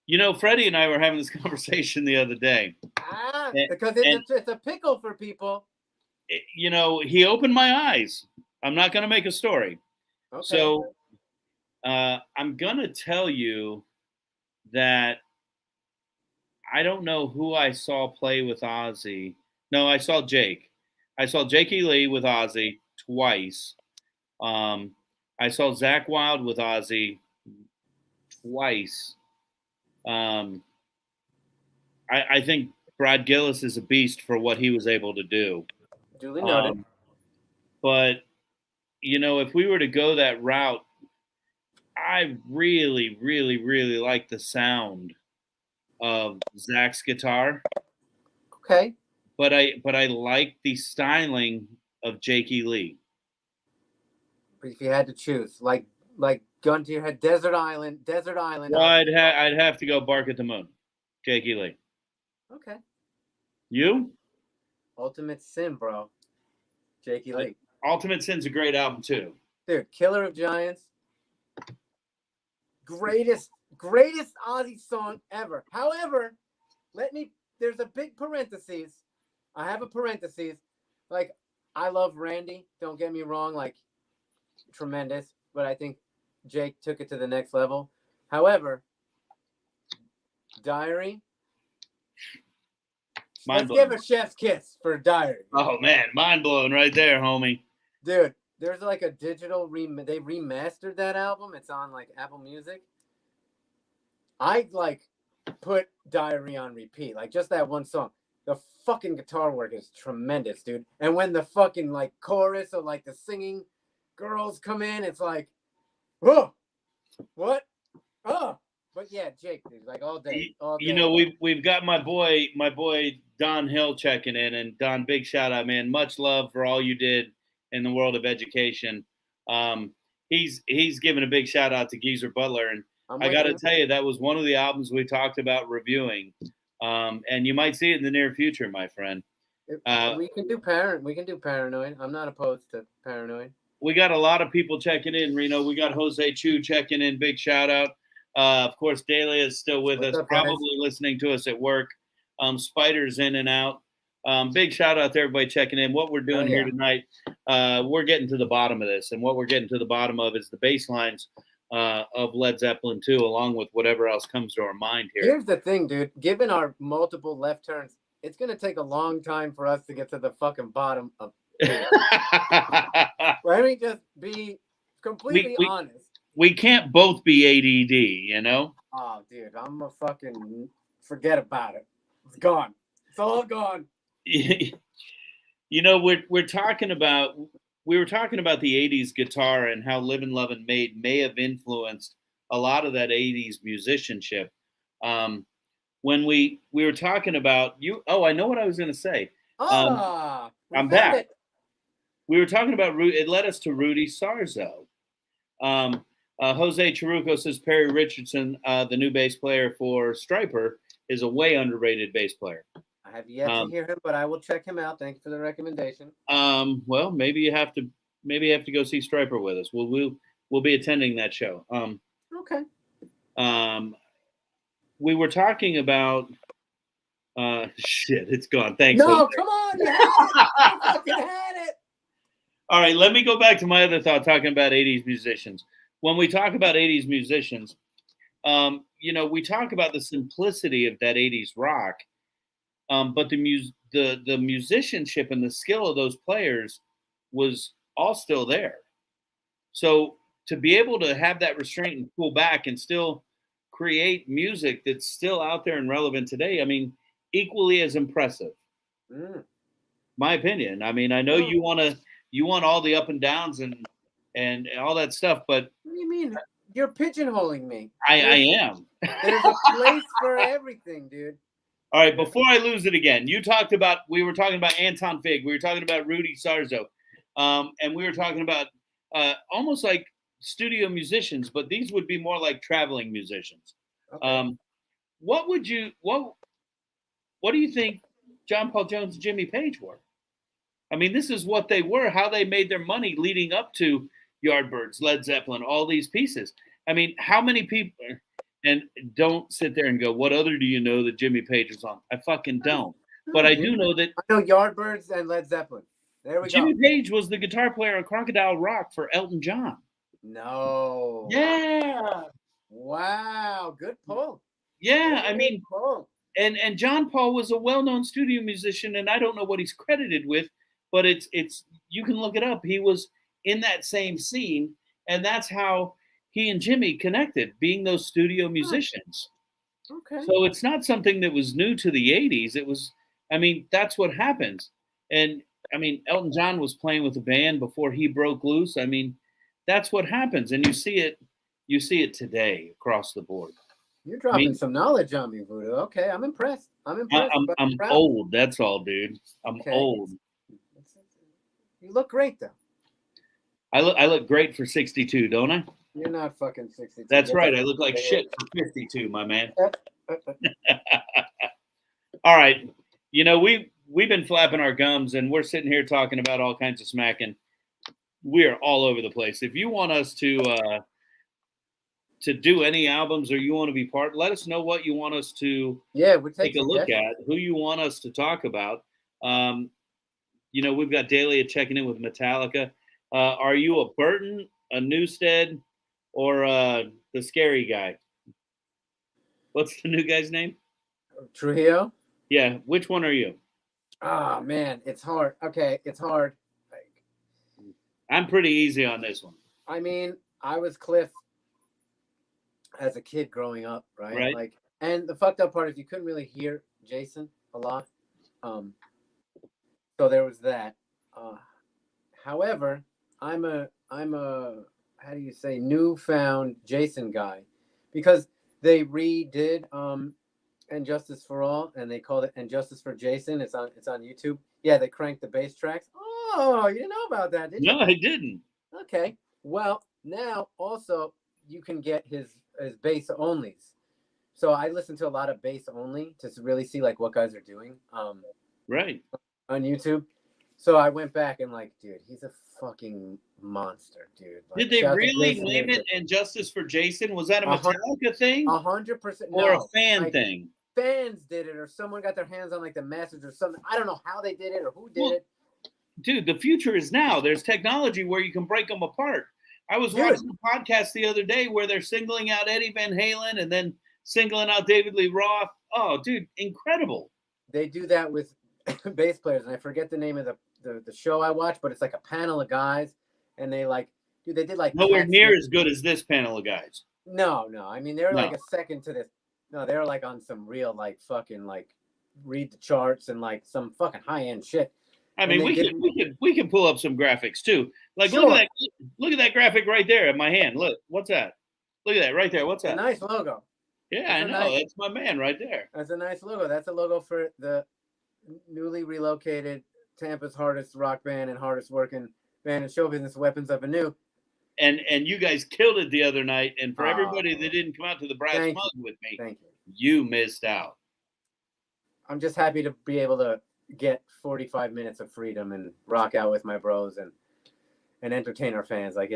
You know, Freddie and I were having this conversation the other day. Because it's a pickle for people. You know, he opened my eyes. I'm not going to make a story. Okay. So I'm going to tell you that I don't know who I saw play with Ozzy. No, I saw Jake. I saw Jakey Lee with Ozzy twice. I saw Zakk Wylde with Ozzy twice. I think Brad Gillis is a beast for what he was able to do. Duly noted. But, you know, if we were to go that route, I really, really, really like the sound of Zakk's guitar. Okay. But I like the styling of Jakey Lee. But if you had to choose, like gun to your head, Desert Island. Well, I'd have to go Bark at the Moon, Jakey Lee. Okay. You? Ultimate Sin, bro. Jakey Lee. Ultimate Sin's a great album too. Dude, Killer of Giants. Greatest Ozzy song ever. However, there's a big parentheses. I have a parentheses. Like, I love Randy. Don't get me wrong. Like, tremendous. But I think Jake took it to the next level. However, Diary. Let's give a chef's kiss for Diary. Oh, man. Mind blowing right there, homie. Dude, there's like a digital they remastered that album. It's on like Apple Music. I like put Diary on repeat. Like, just that one song. The fucking guitar work is tremendous, dude. And when the fucking like chorus or like the singing girls come in, it's like, whoa, what? Oh, but yeah, Jake, dude, like all day. You know, we've got my boy Don Hill checking in, and Don, big shout out, man. Much love for all you did in the world of education. He's giving a big shout out to Geezer Butler, and I got to tell you, that was one of the albums we talked about reviewing. And you might see it in the near future, my friend. We can do Paranoid. I'm not opposed to Paranoid. We got a lot of people checking in, Reno. We got Jose Chu checking in. Big shout out. Of course, Dalia is still with us, probably listening to us at work. Spider's in and out. Big shout out to everybody checking in. What we're doing here tonight, we're getting to the bottom of this. And what we're getting to the bottom of is the bass lines of Led Zeppelin 2, along with whatever else comes to our mind here. Here's the thing, dude. Given our multiple left turns, it's going to take a long time for us to get to the fucking bottom of it. Let me just be completely honest. We can't both be ADD, you know? Oh, dude, I'm a fucking forget about it. It's gone. It's all gone. You know, we were talking about the 80s guitar and how Live and Love and Made may have influenced a lot of that 80s musicianship. When we were talking about I know what I was going to say. I'm back. We were talking about it led us to Rudy Sarzo. Jose Charuco says Perry Richardson, the new bass player for Stryper, is a way underrated bass player. I have yet to hear him, but I will check him out. Thanks for the recommendation. Well, maybe you have to go see Stryper with us. We'll be attending that show. Okay. we were talking about shit, it's gone. Thanks. No, Jose. come on, you had it. You fucking had it. All right, let me go back to my other thought talking about 80s musicians. When we talk about 80s musicians, we talk about the simplicity of that 80s rock, but the musicianship and the skill of those players was all still there. So to be able to have that restraint and pull back and still create music that's still out there and relevant today, I mean, equally as impressive. My opinion. I mean, I know you want all the up and downs and all that stuff, but what do you mean? You're pigeonholing me. I am. There's a place for everything, dude. All right, before I lose it again, we were talking about Anton Fig, we were talking about Rudy Sarzo, and we were talking about almost like studio musicians, but these would be more like traveling musicians. Okay. What do you think John Paul Jones and Jimmy Page were? I mean, this is what they were, how they made their money leading up to Yardbirds, Led Zeppelin, all these pieces. I mean, how many people, and don't sit there and go, what other do you know that Jimmy Page was on? I fucking don't. But I do know that. I know Yardbirds and Led Zeppelin. There we go. Jimmy Page was the guitar player on Crocodile Rock for Elton John. No. Yeah. Wow. Good pull. Yeah. I mean, and John Paul was a well-known studio musician, and I don't know what he's credited with, but it's you can look it up. He was in that same scene, and that's how he and Jimmy connected, being those studio musicians. Okay. So it's not something that was new to the 80s. It was, I mean, that's what happens. And I mean, Elton John was playing with a band before he broke loose. I mean, that's what happens. And you see it today across the board. You're dropping some knowledge on me, VooDoo. Okay, I'm impressed. I'm old. That's all, dude. I'm old. You look great, though. I look great for 62, don't I? You're not fucking 62. That's right. I look like shit for 52, my man. All right. You know, we've been flapping our gums, and we're sitting here talking about all kinds of smack, and we are all over the place. If you want us to do any albums, or you want to be part, let us know what you want us to take a look at, who you want us to talk about. We've got Dahlia checking in with Metallica. Are you a Burton, a Newstead, or the scary guy? What's the new guy's name? Trujillo? Yeah. Which one are you? Oh, man. It's hard. Okay. It's hard. I'm pretty easy on this one. I mean, I was Cliff as a kid growing up, right? Like, and the fucked up part is you couldn't really hear Jason a lot. So there was that. However, I'm a how do you say, newfound Jason guy, because they redid And Justice for All, and they called it And Justice for Jason. It's on YouTube. Yeah, they cranked the bass tracks. Oh, you didn't know about that, did you? No, I didn't. Okay. Well, now also you can get his bass onlys. So I listen to a lot of bass only to really see like what guys are doing. Right. On YouTube. So I went back and like, dude, he's a fucking monster, dude. Like, did they really name it And Justice for Jason? Was that a Metallica thing? 100%. Or a fan thing? Fans did it, or someone got their hands on like the message or something. I don't know how they did it or who did it. Dude, the future is now. There's technology where you can break them apart. I was watching a podcast the other day where they're singling out Eddie Van Halen and then singling out David Lee Roth. Oh, dude, incredible. They do that with bass players, and I forget the name of the show I watch, but it's like a panel of guys, and they like, dude, they did like nowhere near as good as this panel of guys. No. I mean, they're like a second to this. No, they're like on some real like fucking like read the charts and like some fucking high end shit. I mean, we can pull up some graphics too. Like look at that graphic right there in my hand. Look, what's that? Look at that right there. What's that? A nice logo. Yeah, I know. That's my man right there. That's a nice logo. That's a logo for the newly relocated Tampa's hardest rock band and hardest working band in show business, Weapons of Anew. And you guys killed it the other night. And for everybody that didn't come out to the Brass Mug with me, you missed out. I'm just happy to be able to get 45 minutes of freedom and rock out with my bros and entertain our fans. Like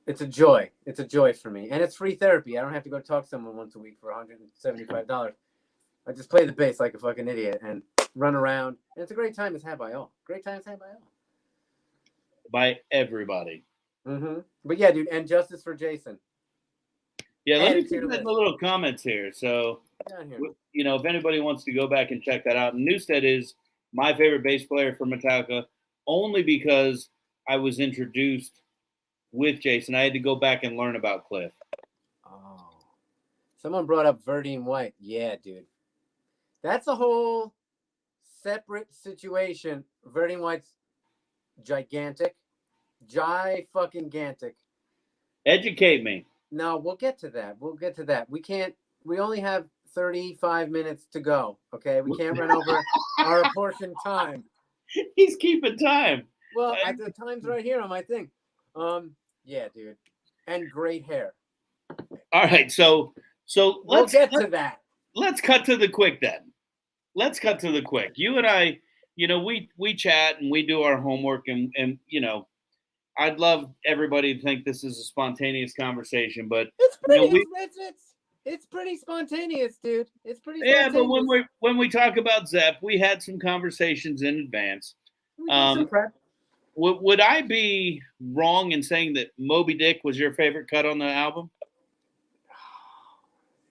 It's a joy. It's a joy for me. And it's free therapy. I don't have to go talk to someone once a week for $175. I just play the bass like a fucking idiot and run around. And it's a great time to have by all. Great time to have by all. By everybody. Mm-hmm. But yeah, dude, and justice for Jason. Yeah, let me put that in the little comments here. So, Here. you know, if anybody wants to go back and check that out, Newstead is my favorite bass player for Metallica, only because I was introduced with Jason. I had to go back and learn about Cliff. Oh. Someone brought up Verdine White. Yeah, dude. That's a whole separate situation. Verdine White's gigantic. Fucking-gantic. Educate me. No, we'll get to that. We only have 35 minutes to go, okay? We can't run over our apportioned time. He's keeping time. Well, the time's right here on my thing. Yeah, dude. And great hair. All right, so we'll get to that. Let's cut to the quick then. You and I, you know, we chat and we do our homework and you know, I'd love everybody to think this is a spontaneous conversation, but it's pretty. You know, it's pretty spontaneous, dude. It's pretty. Yeah, but when we talk about Zepp, we had some conversations in advance. Would I be wrong in saying that Moby Dick was your favorite cut on the album?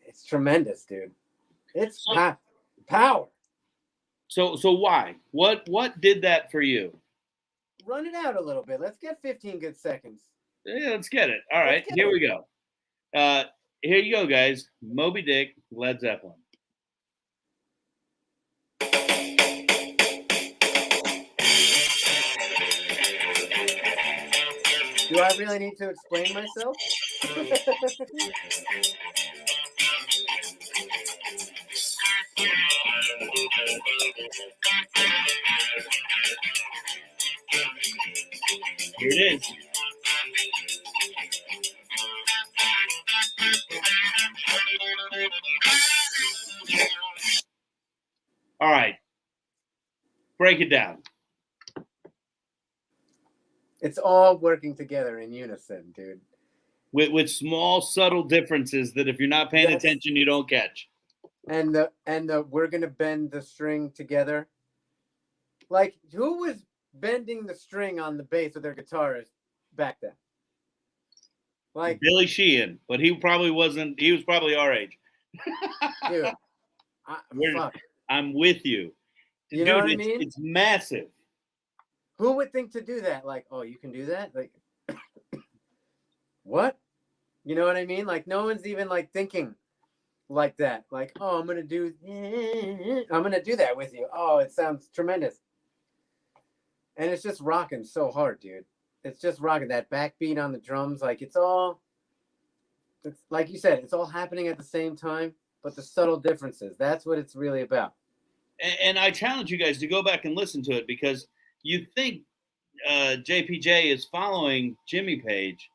It's tremendous, dude. It's power. So why? What did that for you? Run it out a little bit. Let's get 15 good seconds. Yeah, let's get it. All right, here we go. Here you go, guys. Moby Dick, Led Zeppelin. Do I really need to explain myself? Here it is. All right. Break it down. It's all working together in unison, dude. With small, subtle differences that if you're not paying attention, you don't catch. And the we're gonna bend the string together. Like, who was bending the string on the bass with their guitarist back then? Like Billy Sheehan, but he probably wasn't. He was probably our age. Dude, I'm with you. You know what I mean? It's massive. Who would think to do that? Like, oh, you can do that? Like, what? You know what I mean? Like, no one's even like thinking like that. Like, oh, I'm gonna do that with you. Oh, it sounds tremendous. And it's just rocking so hard, dude. It's just rocking that backbeat on the drums. Like, it's like you said, it's all happening at the same time, but the subtle differences. That's what it's really about. And I challenge you guys to go back and listen to it, because you think JPJ is following Jimmy Page,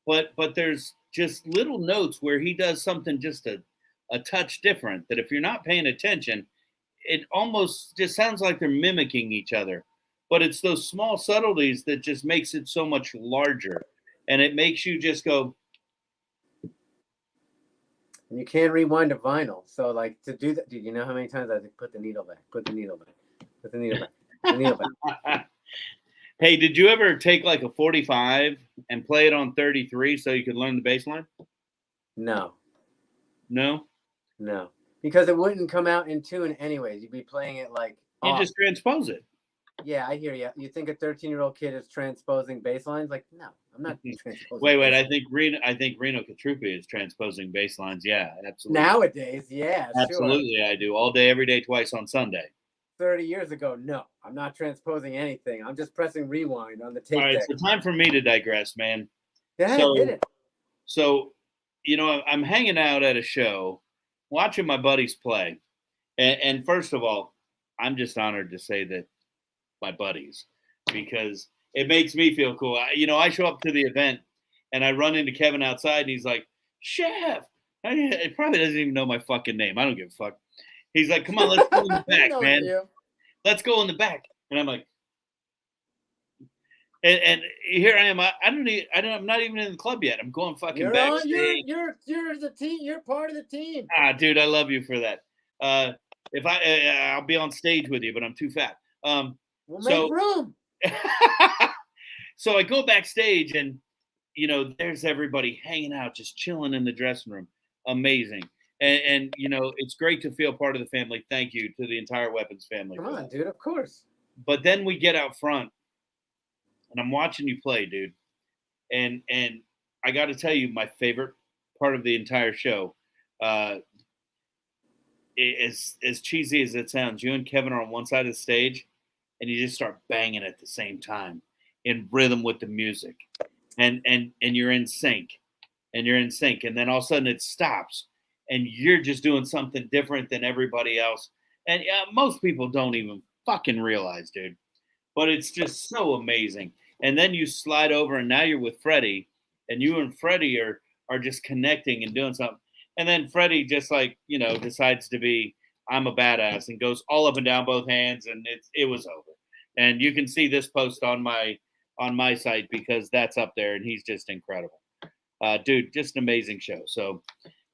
but there's just little notes where he does something just a touch different, that if you're not paying attention, it almost just sounds like they're mimicking each other. But it's those small subtleties that just makes it so much larger. And it makes you just go. And you can't rewind a vinyl. So, like, to do that, dude, you know how many times I have to put the needle back, put the needle back, put the needle back, put the needle back. Hey, did you ever take like a 45 and play it on 33 so you could learn the bass line? No. No? No. Because it wouldn't come out in tune anyways. You'd be playing it like you just transpose it. Yeah, I hear you. You think a 13-year-old kid is transposing bass lines? Like, no, I'm not transposing. Wait. I think Reno Cutrupi is transposing bass lines. Yeah, absolutely. Nowadays, yeah, absolutely, sure. I do all day, every day, twice on Sunday. 30 years ago, no, I'm not transposing anything. I'm just pressing rewind on the tape. All right, deck. so time for me to digress, man. Yeah, hit it. So, you know, I'm hanging out at a show, watching my buddies play, and first of all, I'm just honored to say that my buddies, because it makes me feel cool. I show up to the event and I run into Kevin outside and he's like, Chef. He probably doesn't even know my fucking name. I don't give a fuck. He's like, come on, let's go in the back, man. Let's go in the back. And I'm like, And here I am. I'm not even in the club yet. I'm going fucking backstage. You're the team. You're part of the team. Dude, I love you for that. If I'll be on stage with you, but I'm too fat. We'll make room. So I go backstage, and there's everybody hanging out, just chilling in the dressing room. Amazing. And it's great to feel part of the family. Thank you to the entire Weapons family. Come on, dude. Of course. But then we get out front, and I'm watching you play, dude. And I got to tell you, my favorite part of the entire show, as cheesy as it sounds, you and Kevin are on one side of the stage, and you just start banging at the same time in rhythm with the music, and you're in sync, and then all of a sudden it stops, and you're just doing something different than everybody else, and most people don't even fucking realize, dude, but it's just so amazing. And then you slide over, and now you're with Freddie, and you and Freddie are just connecting and doing something. And then Freddie just decides to be, I'm a badass, and goes all up and down both hands, and it was over. And you can see this post on my site because that's up there, and he's just incredible. Dude, just an amazing show. So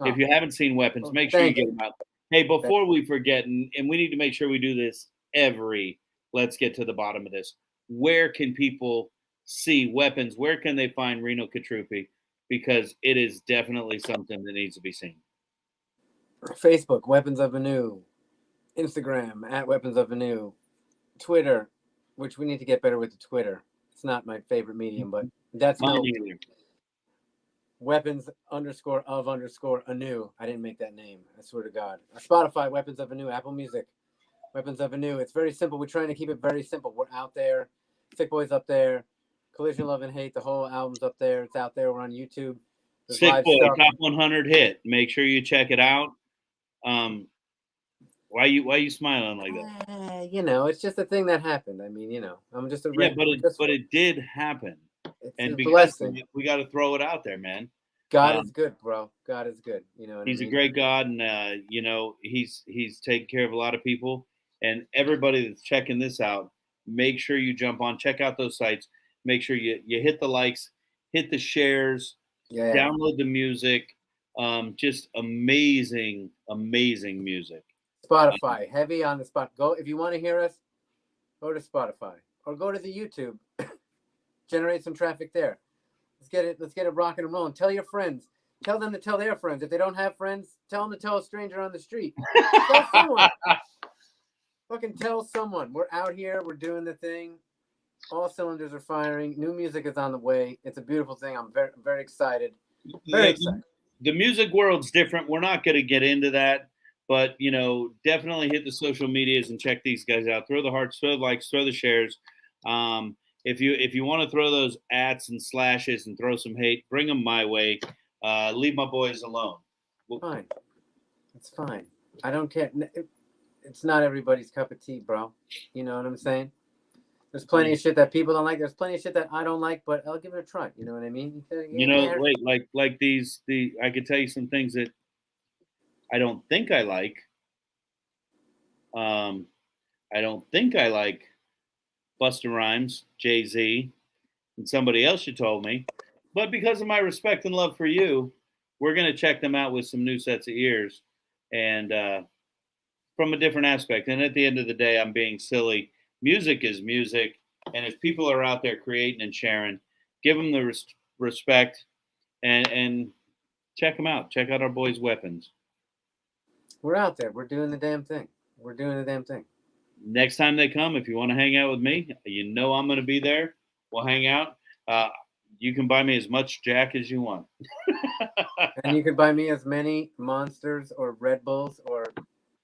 if you haven't seen Weapons, make sure you get them out. Hey, before we forget, and we need to make sure we do this let's get to the bottom of this. Where can people see Weapons? Where can they find Reno Cutrupi? Because it is definitely something that needs to be seen. Facebook, Weapons of Anew. Instagram, @Weapons of Anew. Twitter, which we need to get better with the Twitter. It's not my favorite medium, but that's Weapons _of _Anew. I didn't make that name. I swear to God. Spotify, Weapons of Anew. Apple Music, Weapons of Anew. It's very simple. We're trying to keep it very simple. We're out there. Sick Boy's up there. Collision, Love, and Hate. The whole album's up there. It's out there. We're on YouTube. There's Sick Boy, Top 100 hit. Make sure you check it out. Why are you smiling like that? It's just a thing that happened. I mean, I'm just a but it did happen. It's a blessing. We got to throw it out there, man. God is good, bro. God is good. He's a great God, and he's taking care of a lot of people. And everybody that's checking this out, make sure you jump on, check out those sites. Make sure you hit the likes, hit the shares, download the music. Just amazing music. Spotify, heavy on the spot. Go if you want to hear us, go to Spotify or go to the YouTube. Generate some traffic there. Let's get it rocking and rolling. Tell your friends. Tell them to tell their friends. If they don't have friends, tell them to tell a stranger on the street. Tell someone. Fucking tell someone. We're out here. We're doing the thing. All cylinders are firing. New music is on the way. It's a beautiful thing. I'm very, very excited. Very excited. The music world's different. We're not going to get into that, but definitely hit the social medias and check these guys out. Throw the hearts, throw the likes, throw the shares. If you want to throw those ats and slashes and throw some hate, bring them my way. Leave my boys alone. Fine. It's fine. I don't care. It's not everybody's cup of tea, bro. You know what I'm saying? There's plenty of shit that people don't like. There's plenty of shit that I don't like, but I'll give it a try. You know what I mean? Like I could tell you some things that I don't think I like. I don't think I like Busta Rhymes, Jay-Z, and somebody else you told me. But because of my respect and love for you, we're going to check them out with some new sets of ears and from a different aspect. And at the end of the day, I'm being silly. Music is music. And if people are out there creating and sharing, give them the respect and check them out. Check out our boys' Weapons. We're out there. We're doing the damn thing. Next time they come, if you want to hang out with me, I'm going to be there. We'll hang out. You can buy me as much Jack as you want. And you can buy me as many Monsters or Red Bulls or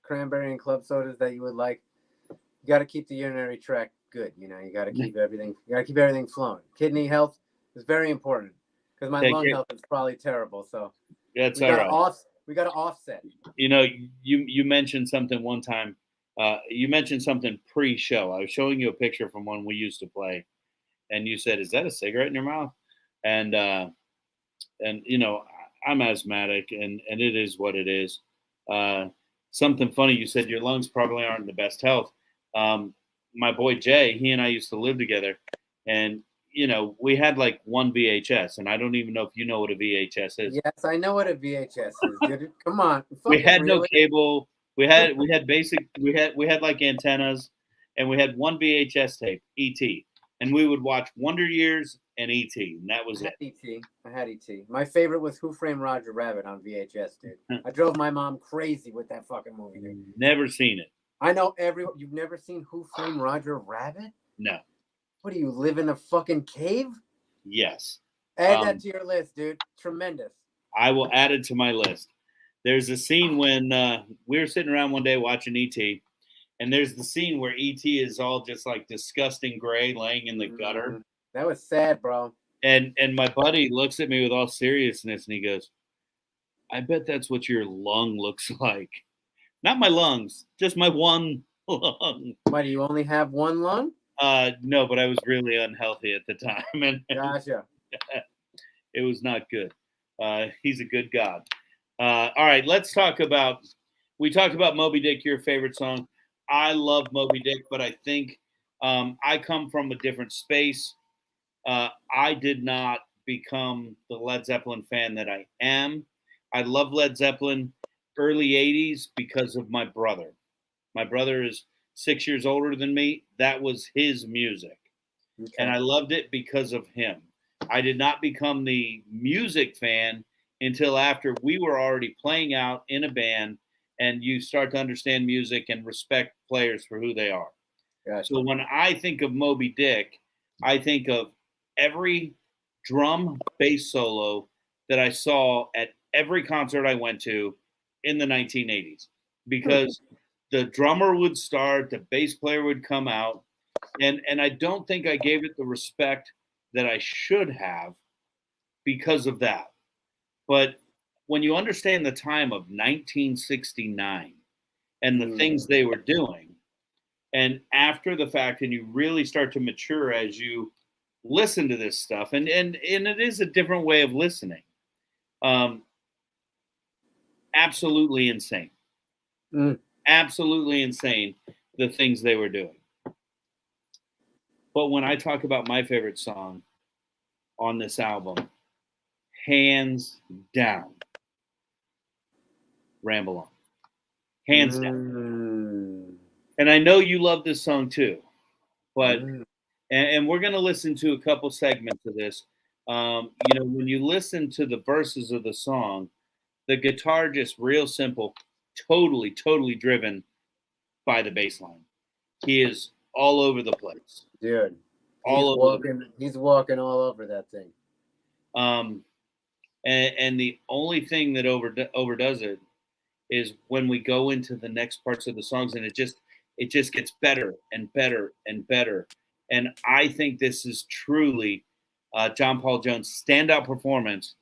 cranberry and club sodas that you would like. You got to keep the urinary tract good. You got to keep everything. You got to keep everything flowing. Kidney health is very important because my lung health is probably terrible. So that's all right. We got to offset. You mentioned something one time. You mentioned something pre-show. I was showing you a picture from one we used to play, and you said, "Is that a cigarette in your mouth?" And I'm asthmatic, and it is what it is. Something funny. You said your lungs probably aren't in the best health. My boy Jay, he and I used to live together, and you know, we had like one VHS, and I don't even know if you know what a VHS is. Yes, I know what a VHS is, dude. Come on. We had no Really? cable. We had like antennas, and we had one VHS tape, ET, and we would watch Wonder Years and ET, and that was it. I had ET. My favorite was Who Framed Roger Rabbit on VHS, dude. I drove my mom crazy with that fucking movie, dude. Never seen it. I know everyone. You've never seen Who Framed Roger Rabbit? No. What do you live in a fucking cave? Yes. Add that to your list, dude. Tremendous. I will add it to my list. There's a scene when we were sitting around one day watching ET, and there's the scene where ET is all just like disgusting gray laying in the gutter. That was sad, bro. And my buddy looks at me with all seriousness, and he goes, I bet that's what your lung looks like. Not my lungs, just my one lung. Why, do you only have one lung? No, but I was really unhealthy at the time. And Gotcha. It was not good. He's a good God. All right, let's talk about, we talked about Moby Dick, your favorite song. I love Moby Dick, but I think I come from a different space. I did not become the Led Zeppelin fan that I am. I love Led Zeppelin early 80s because of my brother. My brother is 6 years older than me. That was his music. Okay. And I loved it because of him. I did not become the music fan until after we were already playing out in a band, and you start to understand music and respect players for who they are. Gotcha. So when I think of Moby Dick, I think of every drum bass solo that I saw at every concert I went to in the 1980s, because the drummer would start, the bass player would come out, and I don't think I gave it the respect that I should have because of that. But when you understand the time of 1969 and the things they were doing, and after the fact, and you really start to mature as you listen to this stuff, and it is a different way of listening. Absolutely insane. Absolutely insane, the things they were doing. But when I talk about my favorite song on this album, hands down, Ramble On. Hands down. And I know you love this song too, but and we're going to listen to a couple segments of this. You know, when you listen to the verses of the song, the guitar just real simple, totally totally by the bass line. He is all over the place, dude. He's walking all over that thing. And the only thing that overdoes it is when we go into the next parts of the songs, and it just gets better and better and better. And I think this is truly John Paul Jones' standout performance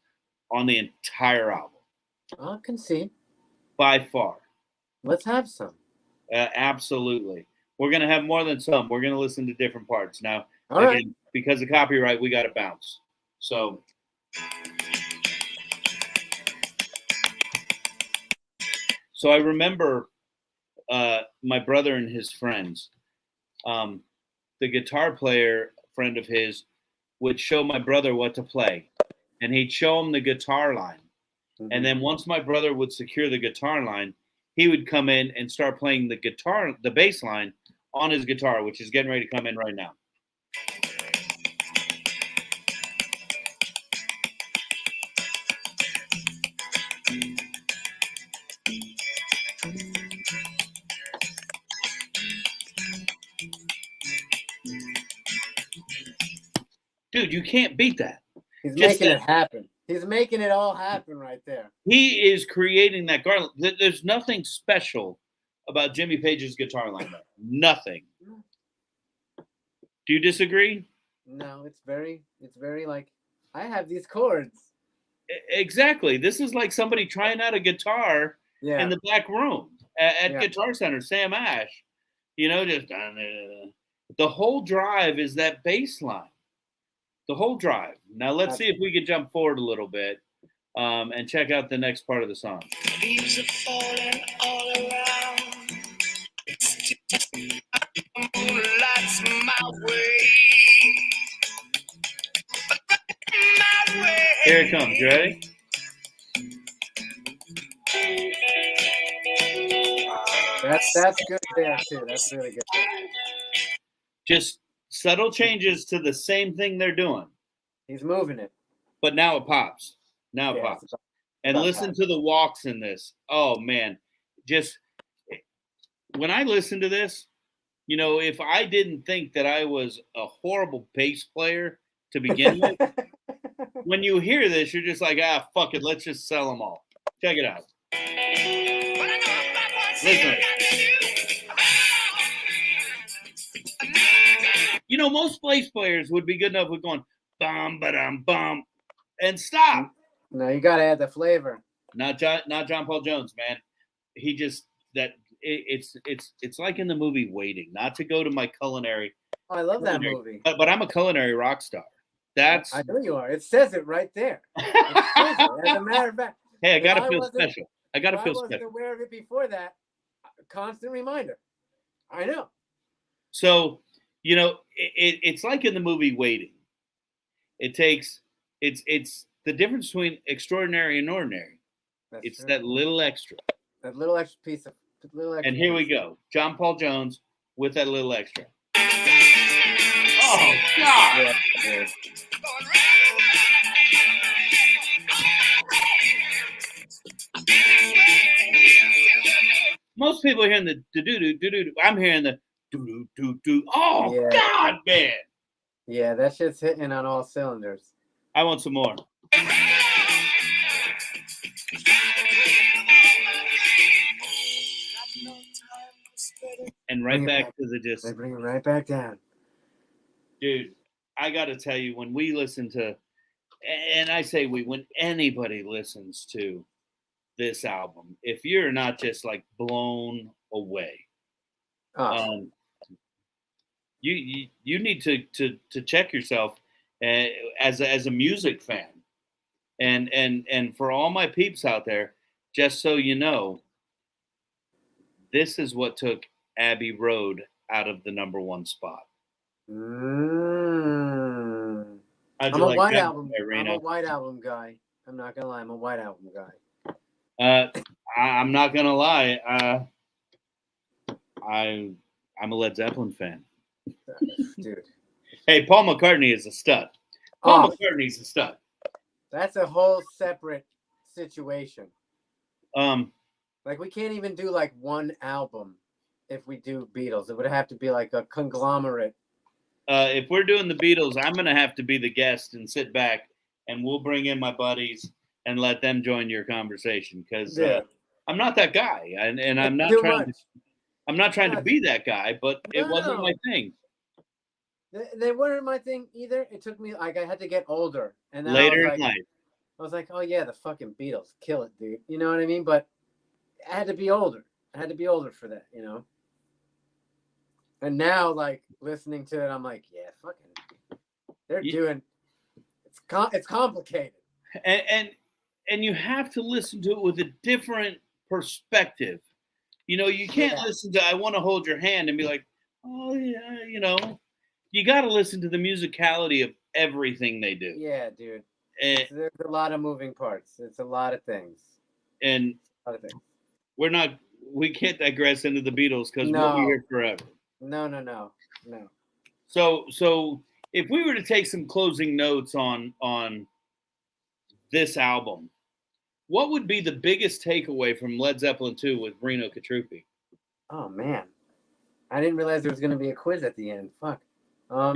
on the entire album. I can see. By far. Let's have some. Absolutely. We're going to have more than some. We're going to listen to different parts. Now, all right. Because of copyright, we got to bounce. So... So I remember my brother and his friends. The guitar player, friend of his, would show my brother what to play, and he'd show him the guitar line. And then once my brother would secure the guitar line, he would come in and start playing the bass line on his guitar, which is getting ready to come in right now. Dude, you can't beat that. He's making it happen. He's making it all happen right there. He is creating that garland. There's nothing special about Jimmy Page's guitar line. Nothing. Do you disagree? No, it's very like, I have these chords. Exactly. This is like somebody trying out a guitar in the back room at Guitar Center, Sam Ash. You know, just the whole drive is that bass line. The whole drive. Now let's see if we can jump forward a little bit and check out the next part of the song. Leaves are falling all around. Moonlight's my way. Here it comes. You ready? That's good there too. That's really good. Just subtle changes to the same thing they're doing. He's moving it. But now it pops. Now it pops. And listen to the walks in this. Oh, man. Just when I listen to this, you know, if I didn't think that I was a horrible bass player to begin with, when you hear this, you're just like, fuck it. Let's just sell them all. Check it out. Listen. You know, most bass players would be good enough with going bum ba-dum bum and stop. No, you got to add the flavor. Not John Paul Jones, man. He just it's like in the movie Waiting. Not to go to my culinary. Oh, I love that movie. But I'm a culinary rock star. That's I know you are. It says it right there. It says it. As a matter of fact. Hey, I gotta feel special. I gotta feel special. I wasn't aware of it before that. Constant reminder. I know. So, you know, it's like in the movie Waiting. It's the difference between extraordinary and ordinary. It's true. That little extra. That little extra piece of little extra. And here we go. John Paul Jones with that little extra. Oh God. Yeah. Most people are hearing the do-do-do. I'm hearing the do-do-do-do. Oh, yeah. God, man. Yeah, that shit's hitting on all cylinders. I want some more. And right back to the just. They bring it right back down. Dude, I got to tell you, when we listen to, and I say when anybody listens to this album, if you're not just like blown away, you need to check yourself as a music fan, and for all my peeps out there, just so you know, this is what took Abbey Road out of the number 1 spot. I'm a white album. I'm a white album guy. I'm not gonna lie. I'm a white album guy. I'm not gonna lie. I'm a Led Zeppelin fan, dude. Hey, Paul McCartney is a stud. Paul McCartney's a stud. That's a whole separate situation. Like we can't even do like one album if we do Beatles. It would have to be like a conglomerate. If we're doing the Beatles, I'm gonna have to be the guest and sit back, and we'll bring in my buddies and let them join your conversation because I'm not that guy, and I'm not trying to be that guy, but it wasn't my thing. They weren't my thing either. It took me like I had to get older, and then later in life, I was like, oh yeah, the fucking Beatles, kill it, dude. You know what I mean? But I had to be older. I had to be older for that, you know. And now, like listening to it, I'm like, yeah, fucking, they're doing. It's complicated. And you have to listen to it with a different perspective. You know, you can't listen to "I Want to Hold Your Hand" and be like, oh yeah, you know. You got to listen to the musicality of everything they do. Yeah, dude. There's a lot of moving parts. It's a lot of things. And a lot of things. We can't digress into the Beatles because we'll be here forever. No. So if we were to take some closing notes on this album, what would be the biggest takeaway from Led Zeppelin 2 with Reno Cutrupi? Oh man, I didn't realize there was going to be a quiz at the end. Fuck. I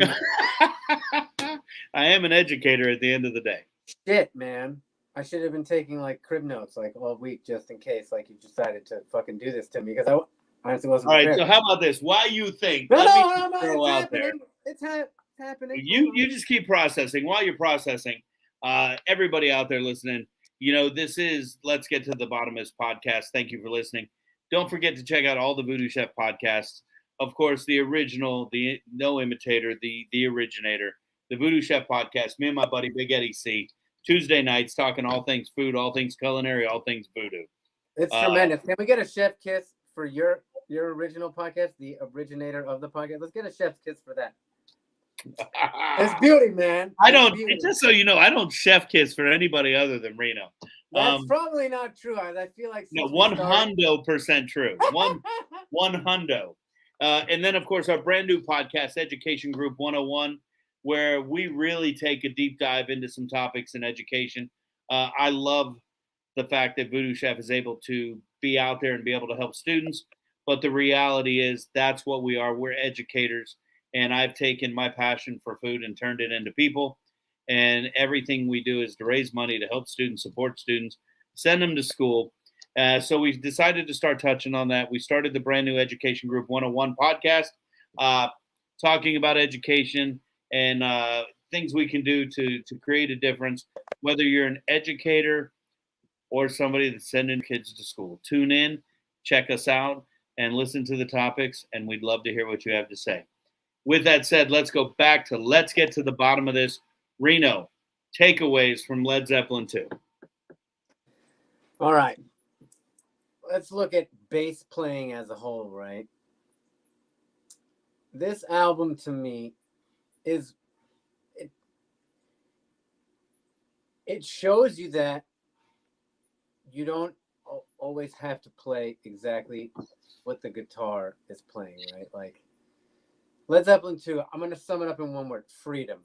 am an educator at the end of the day. Shit, man. I should have been taking like crib notes like all week just in case like you decided to fucking do this to me because I honestly wasn't. All right, so how about this? Why you think? It's happening. You just keep processing. While you're processing, everybody out there listening, you know, this is Let's Get to the Bottom of This podcast. Thank you for listening. Don't forget to check out all the VooDoo Chef podcasts. Of course, the original, the no imitator, the originator, the VooDoo Chef podcast. Me and my buddy Big Eddie C. Tuesday nights talking all things food, all things culinary, all things voodoo. It's tremendous. Can we get a chef kiss for your original podcast, the originator of the podcast? Let's get a chef's kiss for that. It's beauty, man. I don't. Beauty. Just so you know, I don't chef kiss for anybody other than Reno. That's probably not true. I feel like no, 100% true. One hundo. And then, of course, our brand new podcast, Education Group 101, where we really take a deep dive into some topics in education. I love the fact that VooDoo Chef is able to be out there and be able to help students. But the reality is that's what we are. We're educators. And I've taken my passion for food and turned it into people. And everything we do is to raise money to help students, support students, send them to school. So we decided to start touching on that. We started the brand new Education Group 101 podcast, talking about education and things we can do to create a difference, whether you're an educator or somebody that's sending kids to school. Tune in, check us out, and listen to the topics, and we'd love to hear what you have to say. With that said, let's get to the bottom of this. Reno, takeaways from Led Zeppelin 2. All right. Let's look at bass playing as a whole, right? This album to me is, it shows you that you don't always have to play exactly what the guitar is playing, right? Like Led Zeppelin 2, I'm going to sum it up in one word: freedom,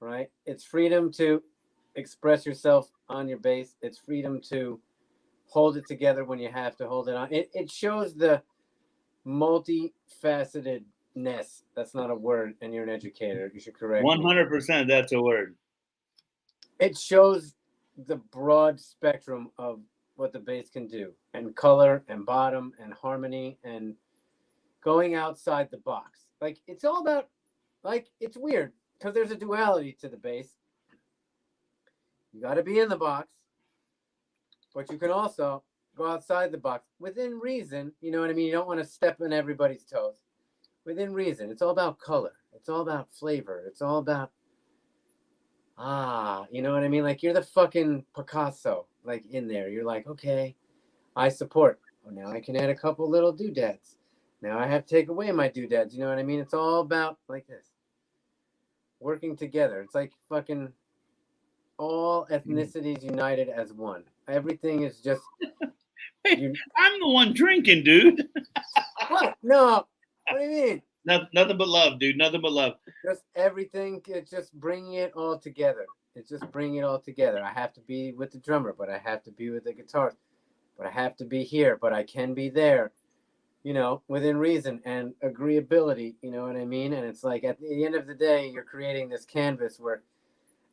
right? It's freedom to express yourself on your bass. It's freedom to hold it together when you have to hold it on. It shows the multifacetedness. That's not a word, and you're an educator. You should correct me. 100%, that's a word. It shows the broad spectrum of what the bass can do, and color and bottom and harmony and going outside the box. Like, it's all about, like, it's weird because there's a duality to the bass. You got to be in the box, but you can also go outside the box within reason. You know what I mean? You don't want to step on everybody's toes. Within reason. It's all about color. It's all about flavor. It's all about, you know what I mean? Like, you're the fucking Picasso, like, in there. You're like, okay, I support. Oh, now I can add a couple little doodads. Now I have to take away my doodads. You know what I mean? It's all about, like this, working together. It's like fucking all ethnicities united as one. Everything is just... I'm the one drinking, dude. What? No. What do you mean? Nothing but love, dude. Nothing but love. Just everything. It's just bringing it all together. It's just bringing it all together. I have to be with the drummer, but I have to be with the guitar. But I have to be here, but I can be there. You know, within reason and agreeability. You know what I mean? And it's like, at the end of the day, you're creating this canvas where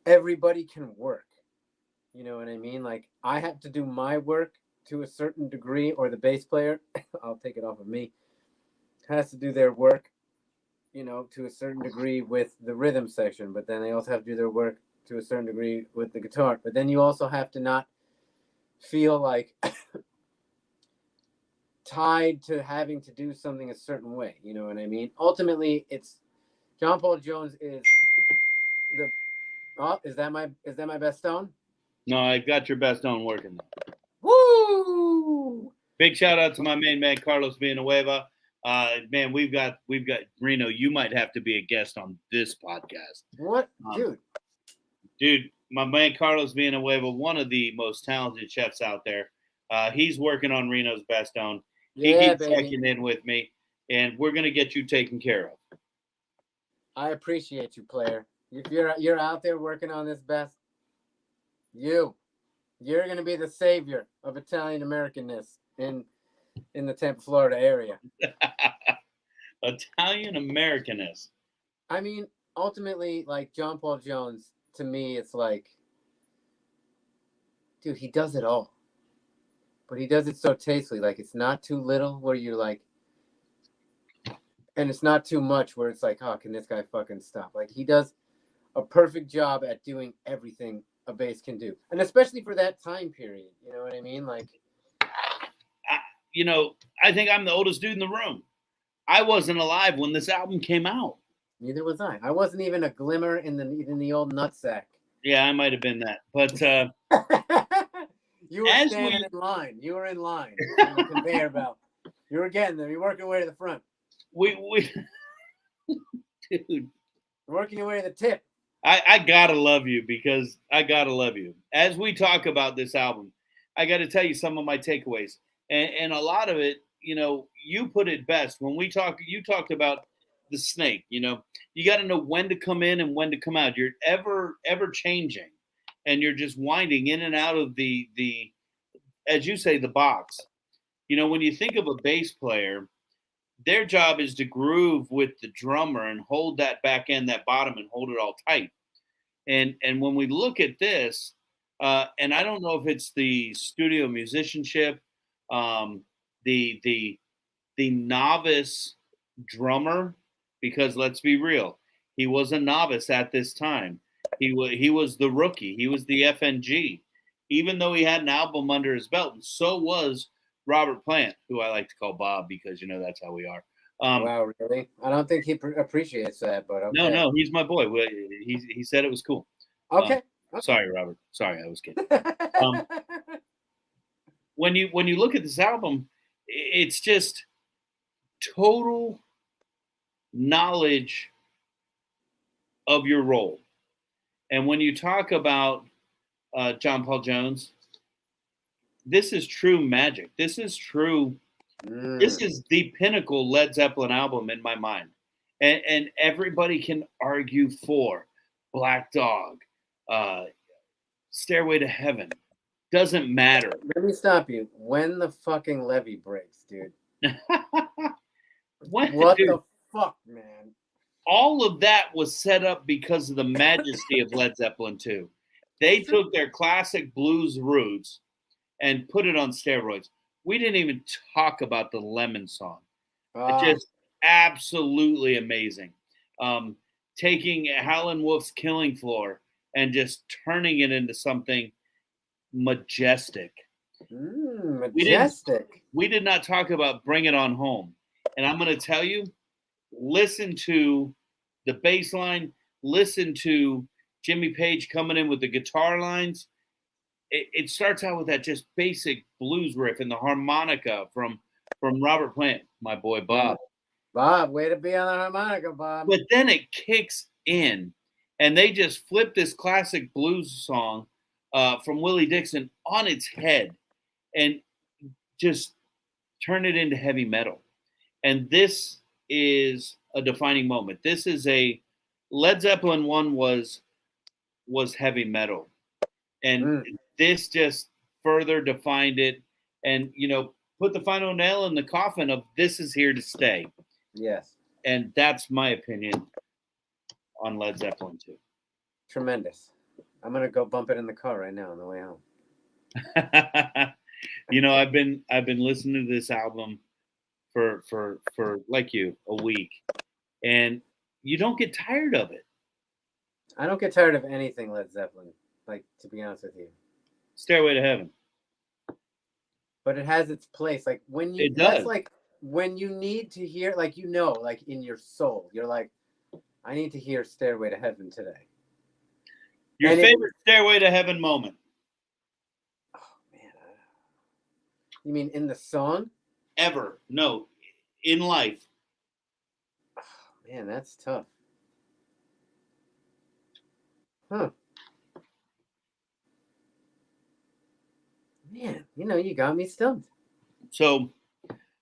everybody can work. You know what I mean? Like, I have to do my work to a certain degree, or the bass player, I'll take it off of me, has to do their work, you know, to a certain degree with the rhythm section, but then they also have to do their work to a certain degree with the guitar. But then you also have to not feel like tied to having to do something a certain way. You know what I mean? Ultimately, it's John Paul Jones is the... Oh, is that my best stone? No, I got your best stone working. Woo! Big shout out to my main man Carlos Villanueva. Man, we've got Reno. You might have to be a guest on this podcast. What, dude? My man Carlos Villanueva, one of the most talented chefs out there. He's working on Reno's best stone. He keeps checking in with me, and we're gonna get you taken care of. I appreciate you, player. If you're out there working on this best, you're gonna be the savior of Italian Americanness in the Tampa, Florida area. Italian Americanness. I mean, ultimately, like John Paul Jones, to me, it's like, dude, he does it all. But he does it so tastefully. Like, it's not too little where you're like, and it's not too much where it's like, oh, can this guy fucking stop? Like, he does a perfect job at doing everything a bass can do. And especially for that time period. You know what I mean? Like, I think I'm the oldest dude in the room. I wasn't alive when this album came out. Neither was I. I wasn't even a glimmer in the old nutsack. Yeah, I might have been that. But you were standing in line. You were in line on the conveyor belt. You were getting there. You're working your way to the front. Dude, Working your way to the tip. I gotta love you because I gotta love you. As we talk about this album, I got to tell you some of my takeaways, and a lot of it, you put it best when we talk. You talked about the snake. You got to know when to come in and when to come out. You're ever changing, and you're just winding in and out of the as you say, the box. When you think of a bass player, their job is to groove with the drummer and hold that back end, that bottom, and hold it all tight. And when we look at this, and I don't know if it's the studio musicianship, the novice drummer, because let's be real, he was a novice at this time. He was the rookie. He was the FNG, even though he had an album under his belt, and so was Robert Plant, who I like to call Bob because that's how we are. Wow, really? I don't think he appreciates that, but okay. No, he's my boy. He said it was cool. Okay. Sorry, Robert. Sorry, I was kidding. When you look at this album, it's just total knowledge of your role. And when you talk about John Paul Jones, this is true magic. This is true. This is the pinnacle Led Zeppelin album in my mind. And everybody can argue for Black Dog, Stairway to Heaven. Doesn't matter. Let me stop you. When the fucking levee breaks, dude. What the fuck, man? All of that was set up because of the majesty of Led Zeppelin 2. They took their classic blues roots and put it on steroids. We didn't even talk about the Lemon song. Just absolutely amazing. Taking Howlin' Wolf's Killing Floor and just turning it into something majestic. Majestic. We did not talk about Bring It On Home. And I'm going to tell you, listen to the bass line, listen to Jimmy Page coming in with the guitar lines. It starts out with that just basic blues riff and the harmonica from Robert Plant, my boy Bob. Bob, way to be on the harmonica, Bob. But then it kicks in, and they just flip this classic blues song from Willie Dixon on its head and just turn it into heavy metal. And this is a defining moment. This is Led Zeppelin 1 was heavy metal. And this just further defined it and, put the final nail in the coffin of this is here to stay. Yes. And that's my opinion on Led Zeppelin 2. Tremendous. I'm going to go bump it in the car right now on the way home. I've been listening to this album for like you, a week, and you don't get tired of it. I don't get tired of anything Led Zeppelin, to be honest with you. Stairway to Heaven. But it has its place. When you, it does. That's when you need to hear, in your soul, you're like, I need to hear Stairway to Heaven today. Your favorite Stairway to Heaven moment? Oh, man. You mean in the song? Ever. No. In life. Oh, man, that's tough. Huh. Man, you got me stumped. So,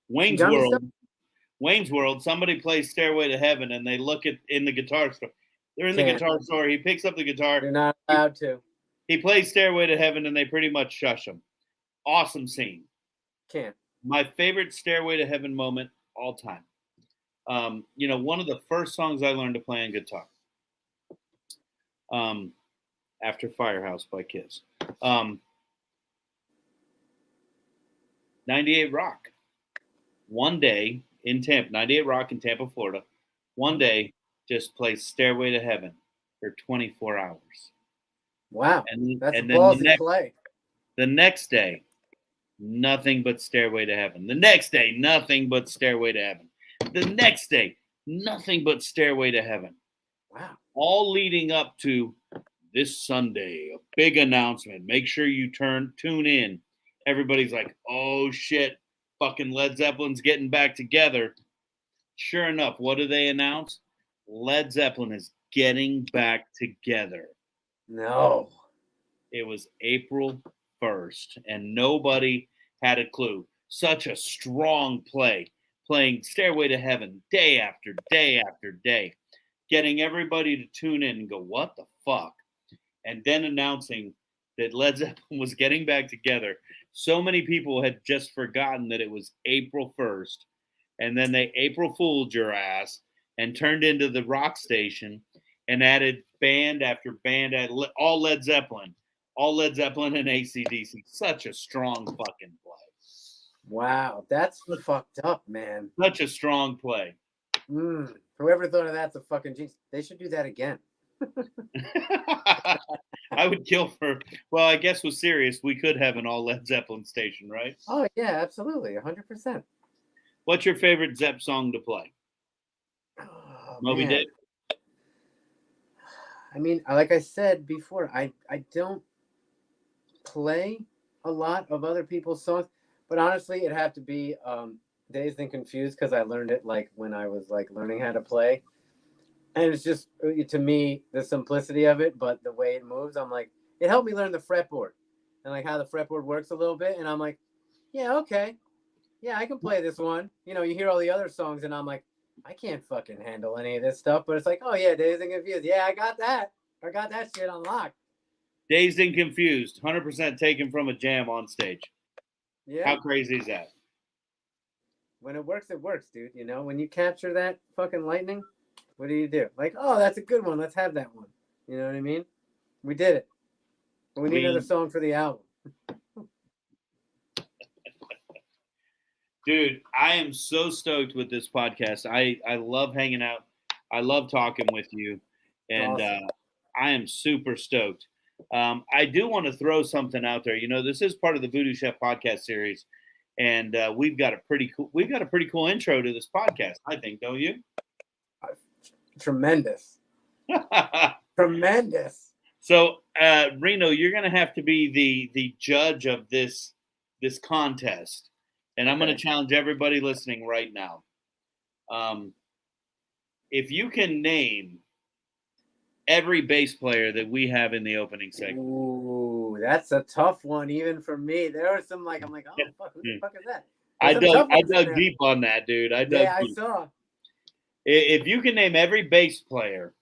Wayne's World, somebody plays Stairway to Heaven and they look in the guitar store. They're in the guitar store. He picks up the guitar. You're not allowed to. He plays Stairway to Heaven and they pretty much shush him. Awesome scene. Can't. My favorite Stairway to Heaven moment all time. One of the first songs I learned to play on guitar. After Firehouse by Kiss. 98 Rock. One day in Tampa, 98 Rock in Tampa, Florida. One day, just play Stairway to Heaven for 24 hours. Wow. That's a ballsy play. The next day, nothing but Stairway to Heaven. The next day, nothing but Stairway to Heaven. The next day, nothing but Stairway to Heaven. Wow. All leading up to this Sunday, a big announcement. Make sure you tune in. Everybody's like, oh shit, fucking Led Zeppelin's getting back together. Sure enough, what do they announce? Led Zeppelin is getting back together. No. It was April 1st, and nobody had a clue. Such a strong play, playing Stairway to Heaven day after day after day, getting everybody to tune in and go, what the fuck? And then announcing that Led Zeppelin was getting back together. So many people had just forgotten that it was April 1st. And then they April Fooled your ass and turned into the rock station and added band after band, all Led Zeppelin and AC/DC. Such a strong fucking play. Wow, that's fucked up, man. Such a strong play. Whoever thought of that's a fucking genius. They should do that again. I would kill for. Well, I guess with Sirius, we could have an all Led Zeppelin station, right? Oh yeah, absolutely, 100%. What's your favorite Zepp song to play? Oh, Moby Dick. I mean, like I said before, I don't play a lot of other people's songs, but honestly, it'd have to be Dazed and Confused, because I learned it like when I was like learning how to play. And it's just, to me, the simplicity of it, but the way it moves, I'm like, it helped me learn the fretboard and like how the fretboard works a little bit. And I'm like, yeah, okay. Yeah, I can play this one. You know, you hear all the other songs and I'm like, I can't fucking handle any of this stuff. But it's like, oh yeah, Dazed and Confused. Yeah, I got that. I got that shit unlocked. Dazed and Confused, 100% taken from a jam on stage. Yeah. How crazy is that? When it works, dude. You know, when you capture that fucking lightning, what do? Like, oh, that's a good one. Let's have that one. You know what I mean? We did it. But we need another song for the album. Dude, I am so stoked with this podcast. I love hanging out. I love talking with you. And awesome. I am super stoked. I do want to throw something out there. You know, this is part of the VooDoo Chef podcast series. And we've got a pretty cool intro to this podcast, I think, don't you? Tremendous. Tremendous. So, Reno, you're going to have to be the judge of this contest, and I'm going to challenge everybody listening right now. If you can name every bass player that we have in the opening segment. Ooh, that's a tough one, even for me. There are some I'm like, oh fuck, who the fuck is that? I dug deep on that, dude. I saw. If you can name every bass player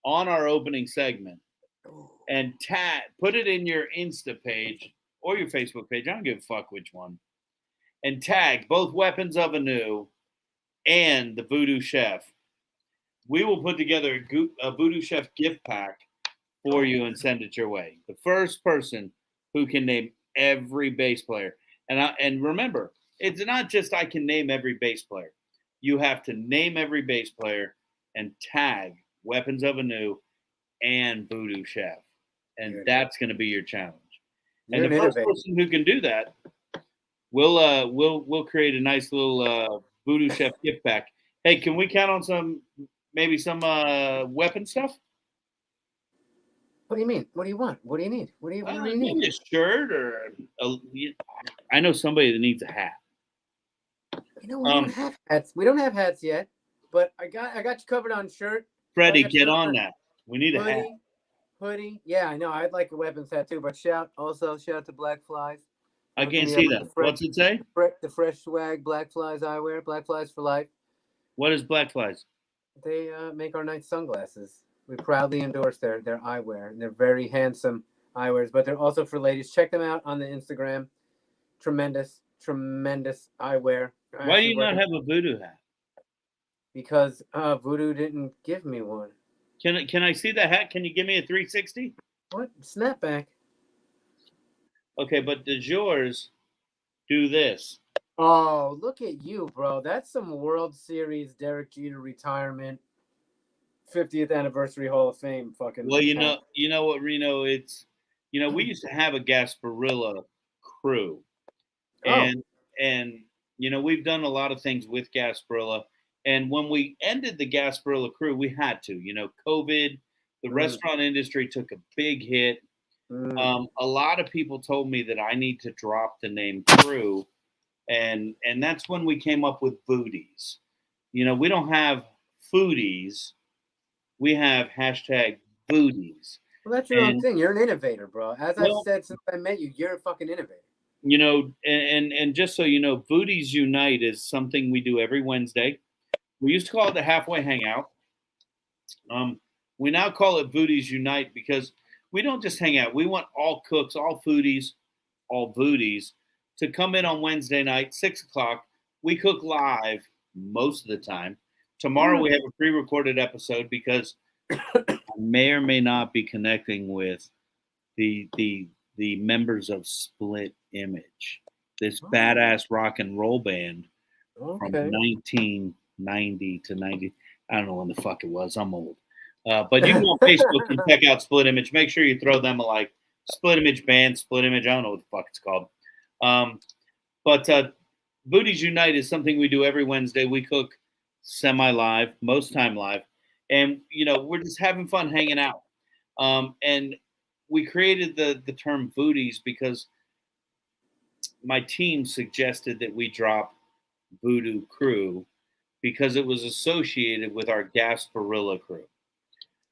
on our opening segment and put it in your Insta page or your Facebook page, I don't give a fuck which one, and tag both Weapons of Anew and the VooDoo Chef, we will put together a VooDoo Chef gift pack for you and send it your way. The first person who can name every bass player. And remember, it's not just I can name every bass player. You have to name every bass player and tag Weapons of Anew and VooDoo Chef. And that's going to be your challenge. And the first person who can do that, we'll create a nice little VooDoo Chef gift pack. Hey, can we count on some weapon stuff? What do you mean? What do you want? What do you need? What do you need? Maybe a shirt or I know somebody that needs a hat. You know, we don't have hats. We don't have hats yet, but I got you covered on shirt. Freddie, get on that. We need a hat. Hoodie. Yeah, I know. I'd like a weapons hat too, but shout out to Black Flies. I can't see that. What's it say? The fresh swag, Black Flies eyewear, Black Flies for life. What is Black Flies? They make our night sunglasses. We proudly endorse their eyewear. And they're very handsome eyewears, but they're also for ladies. Check them out on the Instagram. Tremendous eyewear. Why do you not have a VooDoo hat? Because VooDoo didn't give me one. Can I see the hat? Can you give me a 360? What? Snapback. Okay, but does yours do this? Oh, look at you, bro. That's some World Series Derek Jeter retirement 50th anniversary Hall of Fame fucking. Well, you know what, Reno? It's, we used to have a Gasparilla crew. And we've done a lot of things with Gasparilla. And when we ended the Gasparilla crew, we had to. COVID, the restaurant industry took a big hit. A lot of people told me that I need to drop the name crew. And that's when we came up with Voodies. We don't have foodies. we have hashtag foodies. Well, that's your own thing. You're an innovator, bro. As I've said since I met you, you're a fucking innovator. You know, and just so you know, Foodies Unite is something we do every Wednesday. We used to call it the Halfway Hangout. We now call it Foodies Unite because we don't just hang out. We want all cooks, all foodies, all voodies to come in on Wednesday night, 6 o'clock. We cook live most of the time. Tomorrow we have a pre-recorded episode because I may or may not be connecting with the members of Split Image, this badass rock and roll band from 1990 to 90. I don't know when the fuck it was. I'm old. But you can go on Facebook and check out Split Image. Make sure you throw them a like. Split Image band, Split Image. I don't know what the fuck it's called. But Foodies Unite is something we do every Wednesday. We cook semi-live, most time live. And, you know, we're just having fun hanging out. And we created the term foodies because my team suggested that we drop VooDoo Crew because it was associated with our Gasparilla crew.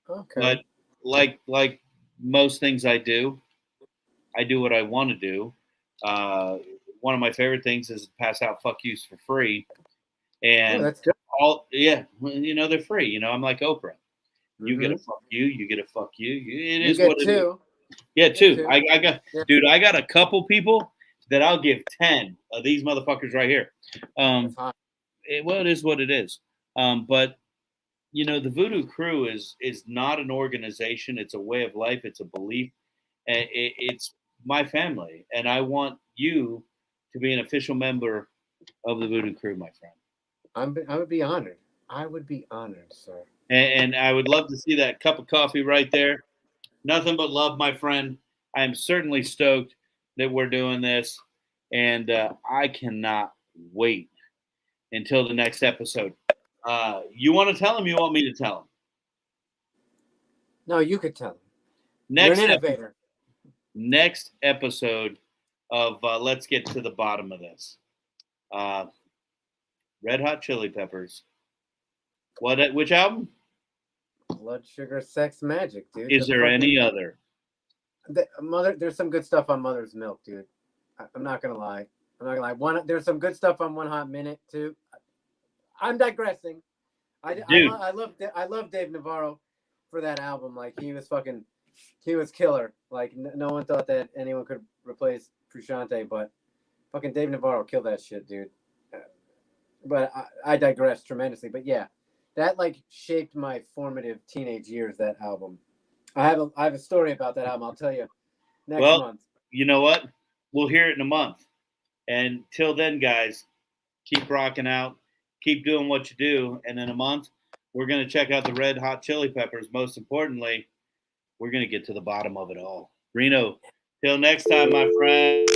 Okay. But like most things I do what I want to do. One of my favorite things is to pass out fuck yous for free. And that's good. You know, they're free. You know, I'm like Oprah. You get a fuck you, you get a fuck you. It is what it is. Yeah, two. I got a couple people that I'll give 10 of these motherfuckers right here. It is what it is. But you know, the VooDoo Crew is not an organization. It's a way of life. It's a belief. And it's my family, and I want you to be an official member of the VooDoo Crew, my friend. I would be honored. I would be honored, sir. And I would love to see that cup of coffee right there. Nothing but love, my friend. I am certainly stoked that we're doing this, and I cannot wait until the next episode. You want to tell him? You want me to tell him? No, you could tell him. You're an innovator. Next episode of Let's Get to the Bottom of This. Red Hot Chili Peppers. Which album? Blood Sugar Sex Magic, dude. Is there any other? There's some good stuff on Mother's Milk, dude. I'm not gonna lie. There's some good stuff on One Hot Minute too. I'm digressing. I love Dave Navarro for that album. Like he was killer. Like no one thought that anyone could replace Frusciante, but fucking Dave Navarro killed that shit, dude. But I digress tremendously. But yeah, that like shaped my formative teenage years. That album. I have a story about that album. I'll tell you next month. You know what? We'll hear it in a month. And till then, guys, keep rocking out. Keep doing what you do. And in a month, we're going to check out the Red Hot Chili Peppers. Most importantly, we're going to get to the bottom of it all. Reno, till next time, my friend.